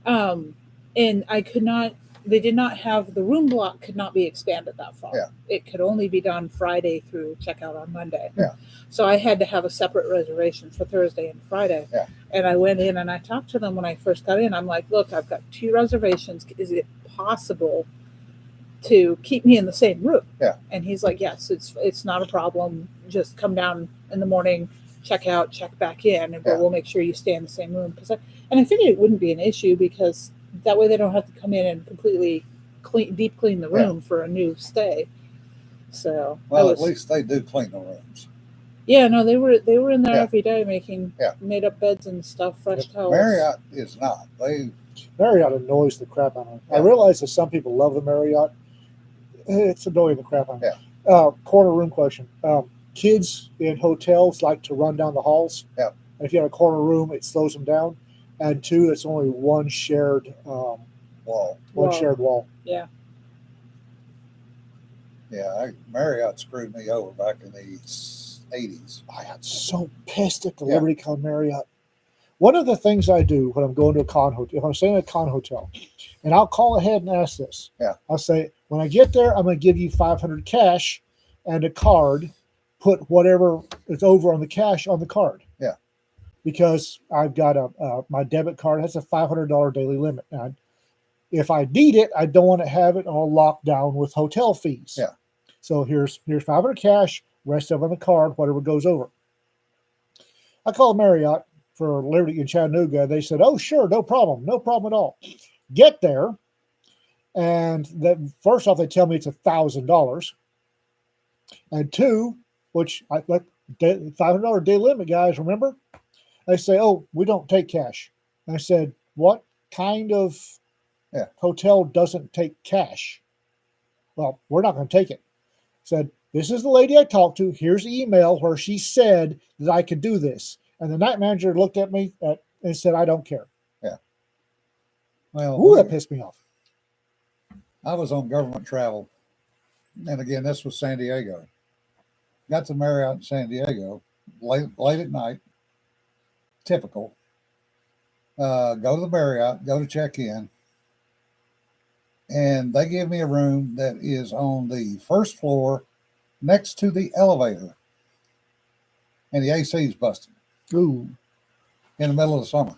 And I could not, they did not have, the room block could not be expanded that far. Yeah. It could only be done Friday through checkout on Monday. Yeah. So I had to have a separate reservation for Thursday and Friday. Yeah. And I went in and I talked to them when I first got in. I'm like, "Look, I've got 2 reservations. Is it possible to keep me in the same room?" Yeah. And he's like, "Yes, it's not a problem. Just come down in the morning, check out, check back in, and we'll make sure you stay in the same room." And I figured it wouldn't be an issue because that way they don't have to come in and completely deep clean the room for a new stay. So at least they do clean the rooms. Yeah, no, they were in there every day making made up beds and stuff, fresh towels. Marriott is not. Marriott annoys the crap out of me. I realize that some people love the Marriott. It's annoying the crap out of me. Corner room question. Kids in hotels like to run down the halls. Yeah. And if you have a corner room, it slows them down. And 2, it's only one shared wall. Shared wall. Yeah. Yeah, Marriott screwed me over back in the 80s. I got so pissed at the Liberty Con Marriott. One of the things I do when I'm going to a con hotel, if I'm staying at a con hotel, and I'll call ahead and ask this. Yeah. I'll say, when I get there, I'm going to give you $500 cash and a card. Put whatever is over on the cash on the card. Yeah. Because I've got my debit card has a $500 daily limit. And if I need it, I don't want to have it all locked down with hotel fees. Yeah. So here's $500 cash, rest of it on the card, whatever goes over. I called Marriott for Liberty in Chattanooga. They said, "Oh, sure, no problem at all." Get there, and first off, they tell me it's $1,000, and two, which I like $500 day limit, guys. Remember? They say, "Oh, we don't take cash." And I said, "What kind of hotel doesn't take cash?" "Well, we're not going to take it." Said, "This is the lady I talked to. Here's the email where she said that I could do this." And the night manager looked at me and said, "I don't care." Yeah. Well, ooh, that pissed me off. I was on government travel, and again, this was San Diego. Got to Marriott in San Diego late at night. Typical. Go to the Marriott, go to check in, and they give me a room that is on the first floor next to the elevator, and the AC is busted. Ooh. In the middle of the summer.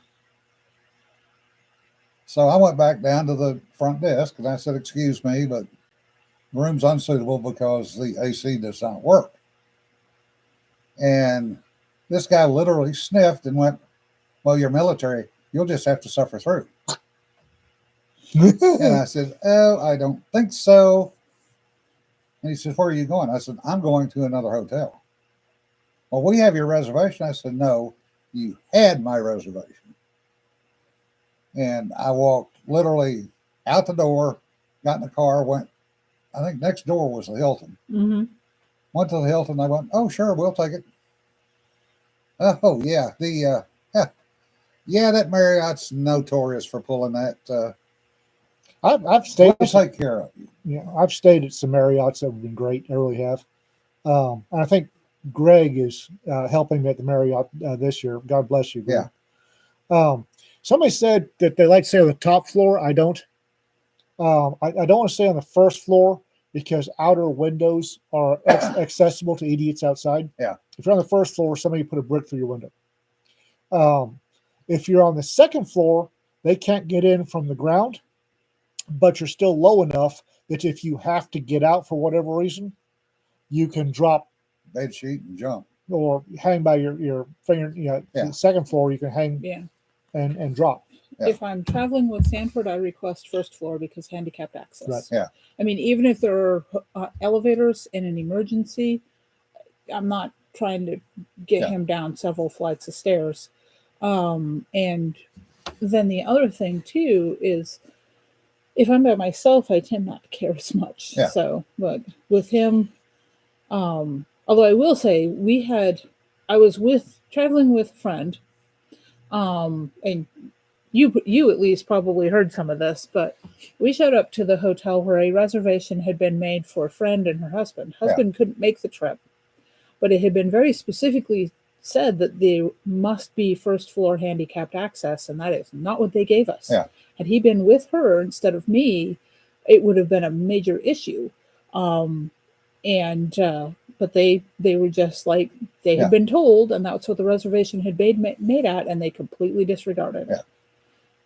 So I went back down to the front desk and I said, "Excuse me, but the room's unsuitable because the AC does not work." And this guy literally sniffed and went, "Well, you're military. You'll just have to suffer through." And I said, "Oh, I don't think so." And he said, "Where are you going?" I said, "I'm going to another hotel." "Well, we have your reservation." I said, "No, you had my reservation." And I walked literally out the door, got in the car, went, I think next door was the Hilton. Mm-hmm. Went to the Hilton. I went, "Oh, sure, we'll take it." Oh, yeah. That Marriott's notorious for pulling that. I've stayed. We'll take care of you. Yeah, I've stayed at some Marriotts that have been great. I really have. And I think Greg is helping me at the Marriott this year. God bless you, Greg. Yeah. Somebody said that they like to stay on the top floor. I don't. I don't want to stay on the first floor because outer windows are accessible to idiots outside. Yeah. If you're on the first floor, somebody put a brick through your window. If you're on the second floor, they can't get in from the ground, but you're still low enough that if you have to get out for whatever reason, you can drop bed sheet and jump or hang by your finger. The second floor you can hang. Yeah. And drop. Yeah. If I'm traveling with Sanford, I request first floor because handicapped access. Right. Yeah. I mean, even if there are elevators in an emergency, I'm not trying to get him down several flights of stairs. And then the other thing too is if I'm by myself, I tend not to care as much. Yeah. So, but with him, although I will say I was traveling with a friend. And you at least probably heard some of this, but we showed up to the hotel where a reservation had been made for a friend and her husband. Husband couldn't make the trip, but it had been very specifically said that there must be first floor handicapped access, and that is not what they gave us. Yeah. Had he been with her instead of me, it would have been a major issue. But they were just like they had been told, and that's what the reservation had made at, and they completely disregarded it.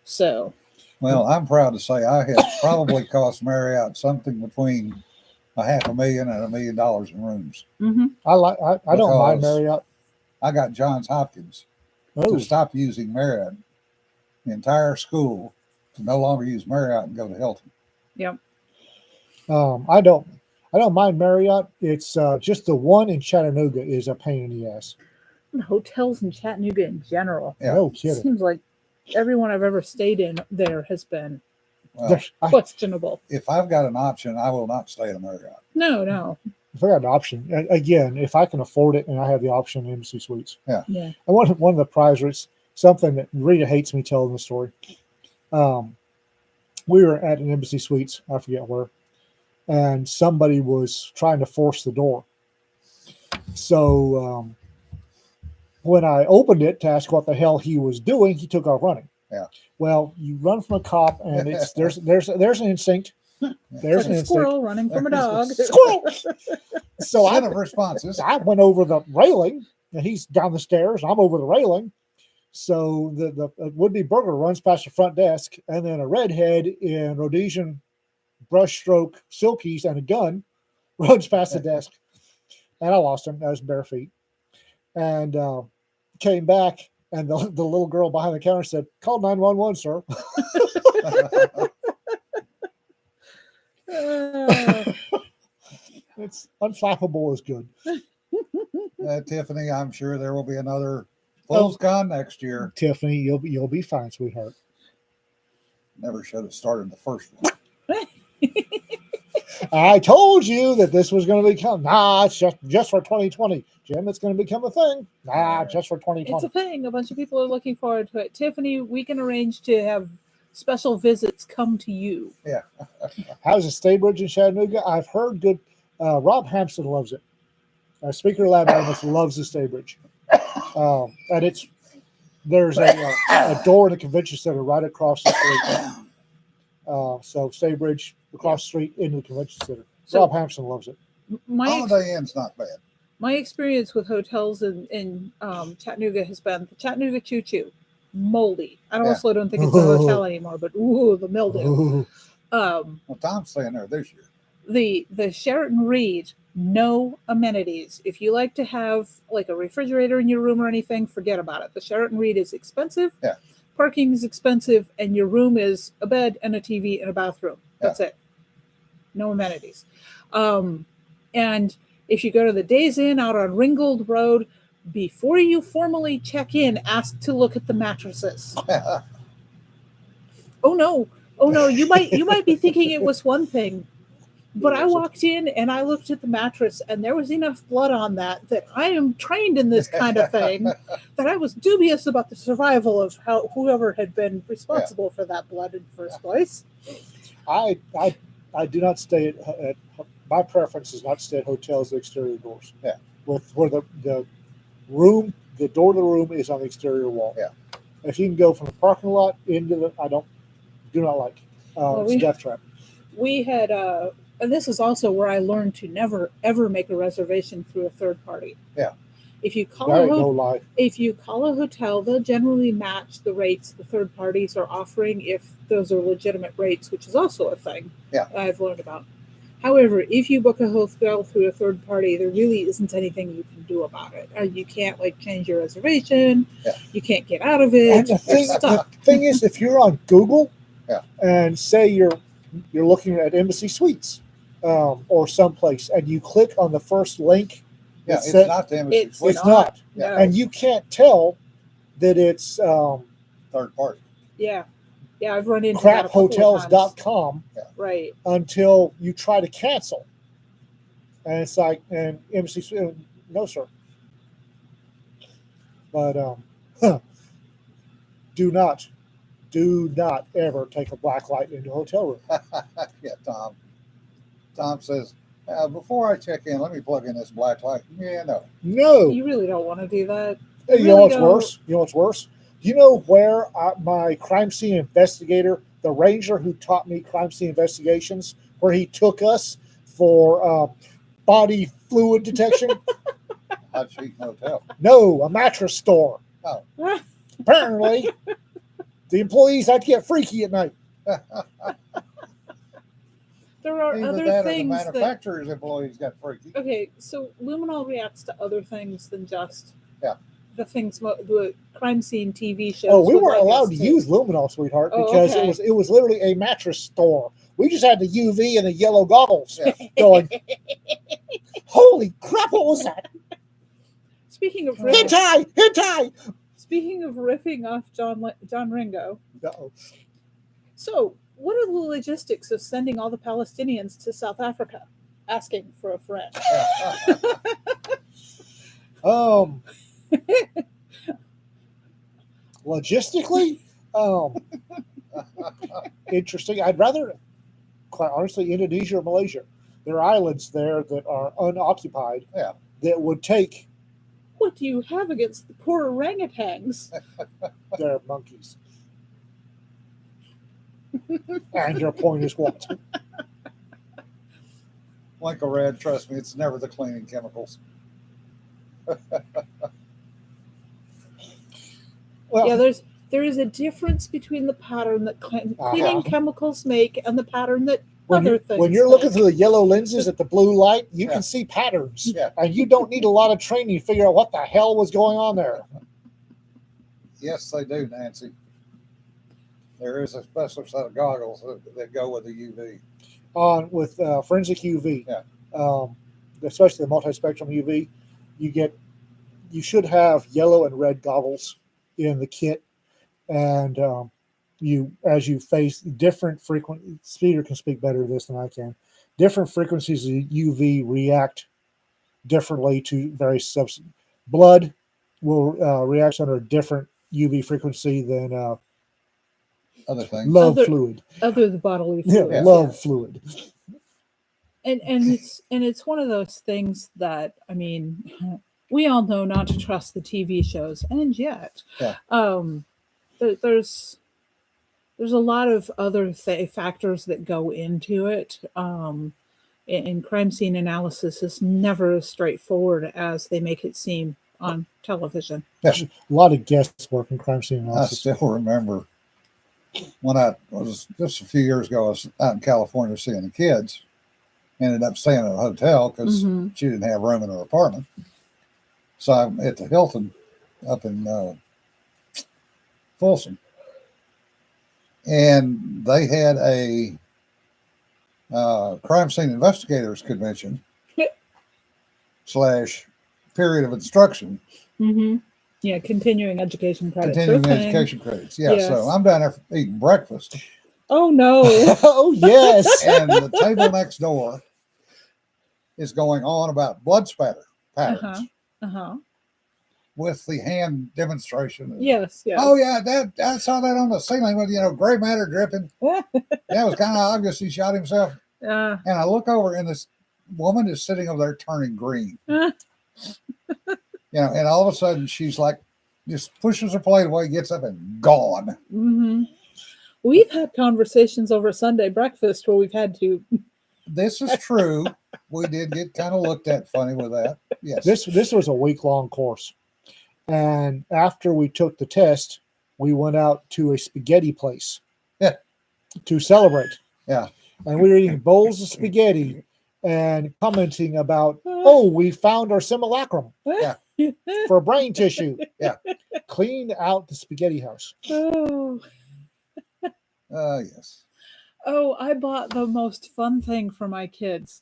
So, well, I'm proud to say I have probably cost Marriott something between $500,000 and $1 million in rooms. Mm-hmm. I don't mind Marriott. I got Johns Hopkins to stop using Marriott. The entire school to no longer use Marriott and go to Hilton. Yep. I don't mind Marriott. It's just the one in Chattanooga is a pain in the ass. Hotels in Chattanooga in general. Yeah. No kidding. It seems like everyone I've ever stayed in there has been questionable. If I've got an option, I will not stay at a Marriott. No. If I got an option, again, if I can afford it and I have the option, Embassy Suites. Yeah. And one of the prizes, something that Rita hates me telling the story. We were at an Embassy Suites, I forget where, and somebody was trying to force the door. So when I opened it to ask what the hell he was doing, he took off running. Yeah. Well, you run from a cop, and it's there's an instinct. There's like an a squirrel running from a dog. Squirrel. So I have responses. I went over the railing, and he's down the stairs. I'm over the railing. So the would-be burglar runs past the front desk, and then a redhead in Rhodesian brushstroke silkies and a gun runs past the desk, and I lost him. I was bare feet, and came back, and the little girl behind the counter said, "Call 911, sir." It's unflappable is good. Tiffany, I'm sure there will be another FenCon next year. Tiffany, you'll be fine, sweetheart. Never should have started the first one. I told you that this was going to become. Nah, it's just for 2020, Jim. It's going to become a thing. Nah, just for 2020. It's a thing. A bunch of people are looking forward to it. Tiffany, we can arrange to have special visits come to you. Yeah. How's the Staybridge in Chattanooga? I've heard good. Rob Hampson loves it. Speaker Lab Amos loves the Staybridge, and there's a door in the convention center right across the street. So Staybridge across the street into the convention center. So Rob Hampson loves it. Holiday Inn's not bad. My experience with hotels in Chattanooga has been the Chattanooga Choo Choo, moldy. I also don't think it's a hotel anymore, but the mildew. Well, Tom's staying there this year. The Sheraton Reed, no amenities. If you like to have like a refrigerator in your room or anything, forget about it. The Sheraton Reed is expensive. Yeah. Parking is expensive, and your room is a bed and a TV and a bathroom. That's it. No amenities. And if you go to the Days Inn out on Ringgold Road, before you formally check in, ask to look at the mattresses. Oh no, you might be thinking it was one thing, but I walked in and I looked at the mattress and there was enough blood on that I am trained in this kind of thing that I was dubious about the survival of whoever had been responsible for that blood in the first place. I do not stay at my preference is not to stay at hotels with exterior doors. Yeah. Where the room, the door to the room is on the exterior wall. Yeah. If you can go from the parking lot into do not like. It's a death trap. We had and this is also where I learned to never ever make a reservation through a third party. Yeah. If you call if you call a hotel, they'll generally match the rates the third parties are offering if those are legitimate rates, which is also a thing I've learned about. However, if you book a hotel through a third party, there really isn't anything you can do about it. You can't change your reservation. Yeah. You can't get out of it. And the thing is, if you're on Google and say you're looking at Embassy Suites or someplace, and you click on the first link, it's not the Embassy Suites. It's not. No. And you can't tell that it's third party. Yeah. Yeah, I've run into craphotels.com right until you try to cancel. And it's like, and MC, no, sir. But do not ever take a black light into a hotel room. Yeah, Tom says, before I check in, let me plug in this black light. Yeah, no. You really don't want to do that. You know what's worse? Do you know where my crime scene investigator, the ranger who taught me crime scene investigations, where he took us for body fluid detection? Hot Sheet Hotel. No, a mattress store. Oh. Apparently, the employees like to get freaky at night. There are either other that things. Or the manufacturer's employees got freaky. Okay, so Luminol reacts to other things than just the things the crime scene TV shows. Oh, we weren't allowed to use Luminol, sweetheart, because it was literally a mattress store. We just had the UV and the yellow goggles going. Holy crap! What was that? Speaking of hentai. Speaking of riffing off John Ringo. Uh-oh. So, what are the logistics of sending all the Palestinians to South Africa, asking for a friend? Logistically, interesting. I'd rather, quite honestly, Indonesia or Malaysia. There are islands there that are unoccupied that would take. What do you have against the poor orangutans? They're monkeys. And your point is what? Like a red, trust me, it's never the cleaning chemicals. Well, yeah, there is a difference between the pattern that cleaning chemicals make and the pattern that other things. When you're looking through the yellow lenses at the blue light, you can see patterns. Yeah. And you don't need a lot of training to figure out what the hell was going on there. Yes, they do, Nancy. There is a special set of goggles that go with the UV. With forensic UV, Yeah. Especially the multispectrum UV, you should have yellow and red goggles in the kit, and as you face different Cedar can speak better to this than I can. Different frequencies of UV react differently to various substances. Blood will react under a different UV frequency than Other things. love fluid. Other the bodily fluids. Yeah, love fluid. And it's one of those things that, I mean, we all know not to trust the TV shows, and yet there's a lot of other factors that go into it. And crime scene analysis is never as straightforward as they make it seem on television. There's a lot of guesswork in crime scene analysis. I still remember when I was just a few years ago, I was out in California seeing the kids. Ended up staying at a hotel because she didn't have room in her apartment. So I'm at the Hilton up in Folsom. And they had a crime scene investigators convention / period of instruction. Mm-hmm. Yeah, continuing education credits. Continuing education credits. Yeah, yes. So I'm down there eating breakfast. Oh, no. Oh, yes. And the table next door is going on about blood spatter patterns with the hand demonstration. Yes. Oh, yeah, I saw that on the ceiling with, gray matter dripping. That was kind of obvious he shot himself. And I look over and this woman is sitting over there turning green. And all of a sudden she's like, just pushes her plate away, gets up and gone. Mm-hmm. We've had conversations over Sunday breakfast where we've had to. This is true. We did get kind of looked at funny with that. Yes. This was a week-long course. And after we took the test, we went out to a spaghetti place to celebrate. Yeah. And we were eating bowls of spaghetti and commenting about, we found our simulacrum for brain tissue. Yeah. Clean out the spaghetti house. Yes. Oh, I bought the most fun thing for my kids.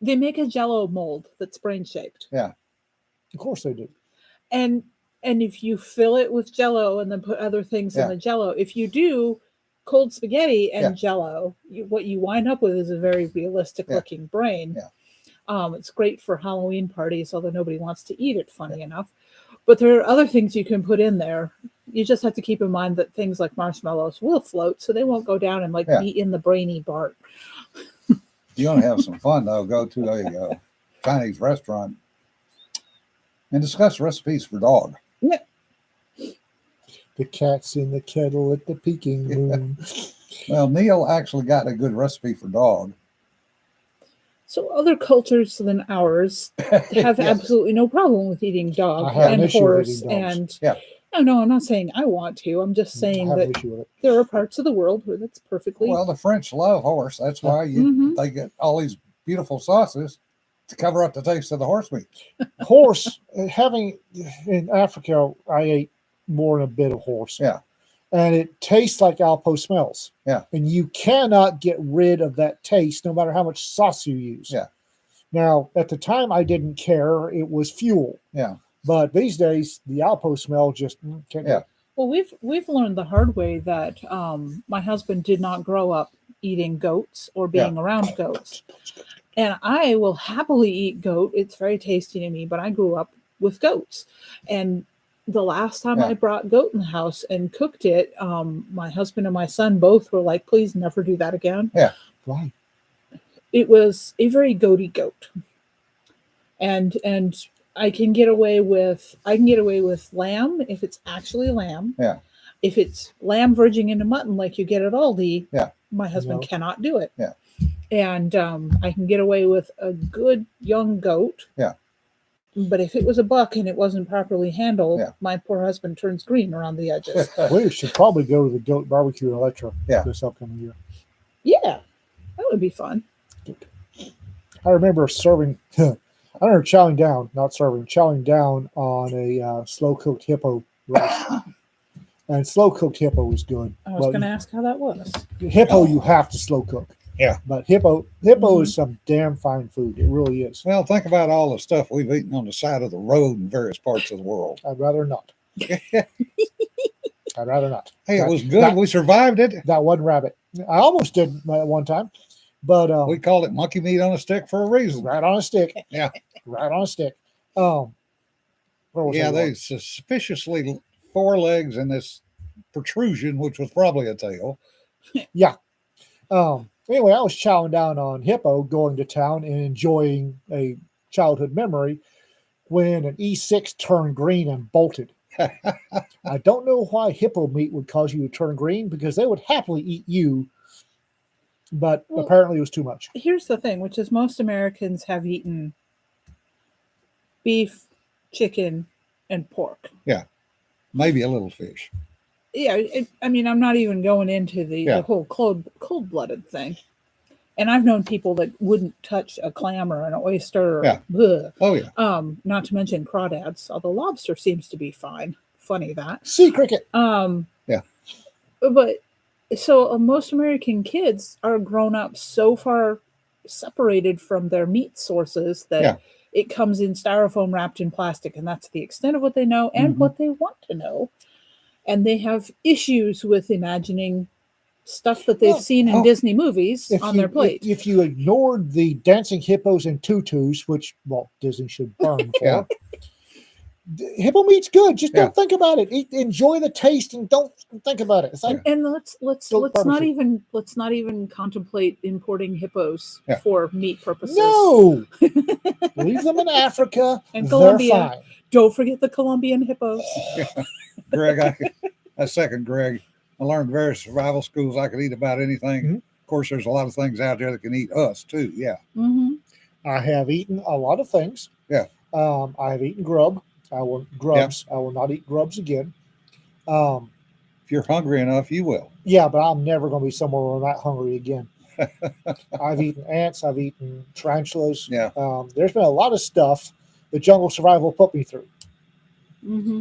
They make a Jell-O mold that's brain-shaped. Yeah. Of course they do. And if you fill it with Jell-O and then put other things in the Jell-O, if you do cold spaghetti and Jell-O, what you wind up with is a very realistic-looking brain. Yeah. It's great for Halloween parties, although nobody wants to eat it, funny enough. But there are other things you can put in there. You just have to keep in mind that things like marshmallows will float, so they won't go down and be in the brainy part. If you want to have some fun, though, go to a Chinese restaurant and discuss recipes for dog. Yeah. The cat's in the kettle at the Peking moon. Well, Neil actually got a good recipe for dog. So other cultures than ours have absolutely no problem with eating dog and horse. And no, I'm not saying I want to. I'm just saying that there are parts of the world where that's perfectly. Well, the French love horse. That's why they get all these beautiful sauces to cover up the taste of the horse meat. Horse, in Africa, I ate more than a bit of horse. Yeah. And it tastes like Alpo smells. Yeah. And you cannot get rid of that taste no matter how much sauce you use. Yeah. Now, at the time, I didn't care. It was fuel. Yeah. But these days, the Alpo smell just can't. Yeah. Well, we've learned the hard way that my husband did not grow up eating goats or being around goats. And I will happily eat goat. It's very tasty to me, but I grew up with goats. And the last time I brought goat in the house and cooked it, my husband and my son both were like, please never do that again. Yeah. Why? It was a very goaty goat. And I can get away with lamb if it's actually lamb. Yeah. If it's lamb verging into mutton like you get at Aldi, my husband cannot do it. Yeah. And I can get away with a good young goat. Yeah. But if it was a buck and it wasn't properly handled, my poor husband turns green around the edges. We should probably go to the goat barbecue in Electra this upcoming year. Yeah. would be fun. I remember chowing down on a slow cooked hippo roast. And slow cooked hippo is good. I was going to ask how that was. Hippo, you have to slow cook. Yeah. But hippo is some damn fine food. It really is. Well, think about all the stuff we've eaten on the side of the road in various parts of the world. I'd rather not. I'd rather not. Hey, it was good. We survived it. That one rabbit. I almost did at one time, but we called it monkey meat on a stick for a reason. Right on a stick. Yeah. Right on a stick. They suspiciously 4 legs and this protrusion, which was probably a tail. Yeah. Anyway, I was chowing down on hippo, going to town and enjoying a childhood memory when an E6 turned green and bolted. I don't know why hippo meat would cause you to turn green, because they would happily eat you, but apparently it was too much. Here's the thing, which is most Americans have eaten beef, chicken, and pork. Yeah. Maybe a little fish. Yeah, I'm not even going into the whole cold-blooded thing. And I've known people that wouldn't touch a clam or an oyster. Yeah. Oh, yeah. Not to mention crawdads, although lobster seems to be fine. Funny that. Sea cricket. Yeah. But so most American kids are grown up so far separated from their meat sources that it comes in styrofoam wrapped in plastic, and that's the extent of what they know and what they want to know. And they have issues with imagining stuff that they've seen in Disney movies on their plate. If you ignored the dancing hippos and tutus, which Walt Disney should burn for, hippo meat's good. Just don't think about it. Enjoy the taste and don't think about it. It's like, and let's not even contemplate importing hippos for meat purposes. No, leave them in Africa and Colombia. They're fine. Don't forget the Colombian hippos. Greg, I second Greg. I learned various survival schools I could eat about anything. Of course, there's a lot of things out there that can eat us too. Yeah. I have eaten a lot of things. Yeah. I have eaten grub. I will not eat grubs again. If you're hungry enough, you will. Yeah, but I'm never going to be somewhere where I'm not hungry again. I've eaten ants. I've eaten tarantulas. Yeah. There's been a lot of stuff the jungle survival put me through.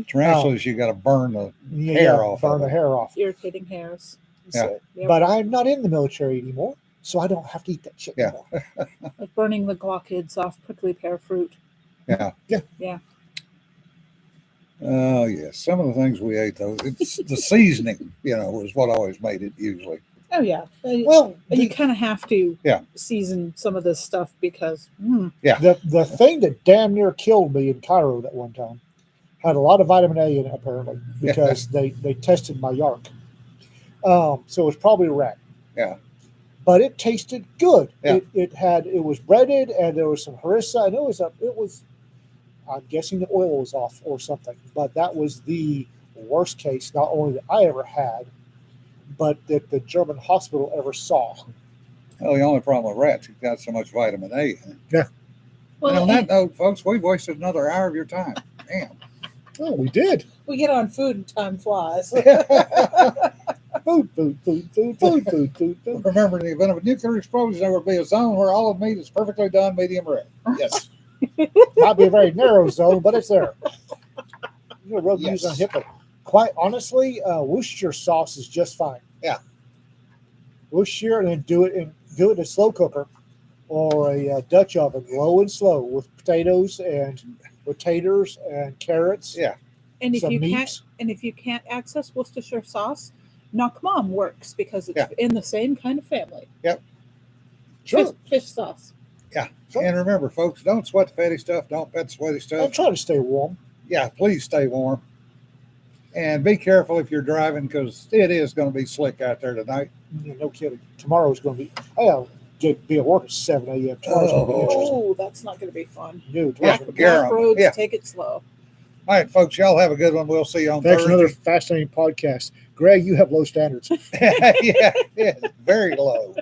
Tarantulas, you got to burn the hair off. Burn the hair off. Irritating hairs. So, but I'm not in the military anymore, so I don't have to eat that shit anymore. Like burning the glochids off prickly pear fruit. Yeah. Oh, yes. Some of the things we ate, though, it's the seasoning, is what always made it usually. Oh, yeah. Well, you kind of have to season some of this stuff because... The thing that damn near killed me in Cairo that one time had a lot of vitamin A in it, apparently, because they tested my yark. So it was probably a rat. Yeah. But it tasted good. Yeah. It was breaded, and there was some harissa, and it was I'm guessing the oil was off or something. But that was the worst case, not only that I ever had, but that the German hospital ever saw. Well, the only problem with rats, you've got so much vitamin A in it. Yeah. Well, and on that note, folks, we've wasted another hour of your time. Damn. Oh, we did. We get on food and time flies. Food. Remember, in the event of a nuclear explosion, there will be a zone where all of meat is perfectly done medium rare. Yes. Might be a very narrow zone, but it's there. Rub use on hippo. Quite honestly, Worcestershire sauce is just fine. Yeah. Worcestershire, and then do it in a slow cooker or a Dutch oven, low and slow, with potatoes and taters and carrots. Yeah. And if you can't access Worcestershire sauce, Knock Mom works because it's in the same kind of family. Yep. Sure. Fish sauce. Yeah. Sure. And remember, folks, don't sweat the fatty stuff. Don't pet the sweaty stuff. And try to stay warm. Yeah, please stay warm. And be careful if you're driving, because it is going to be slick out there tonight. Yeah, no kidding. Tomorrow's going to be... I'll be at work at 7 a.m. Tomorrow's going to be interesting. Oh, that's not going to be fun. No, back roads, take it slow. All right, folks, y'all have a good one. We'll see you on Thursday. Thanks for another fascinating podcast. Greg, you have low standards. yeah, very low.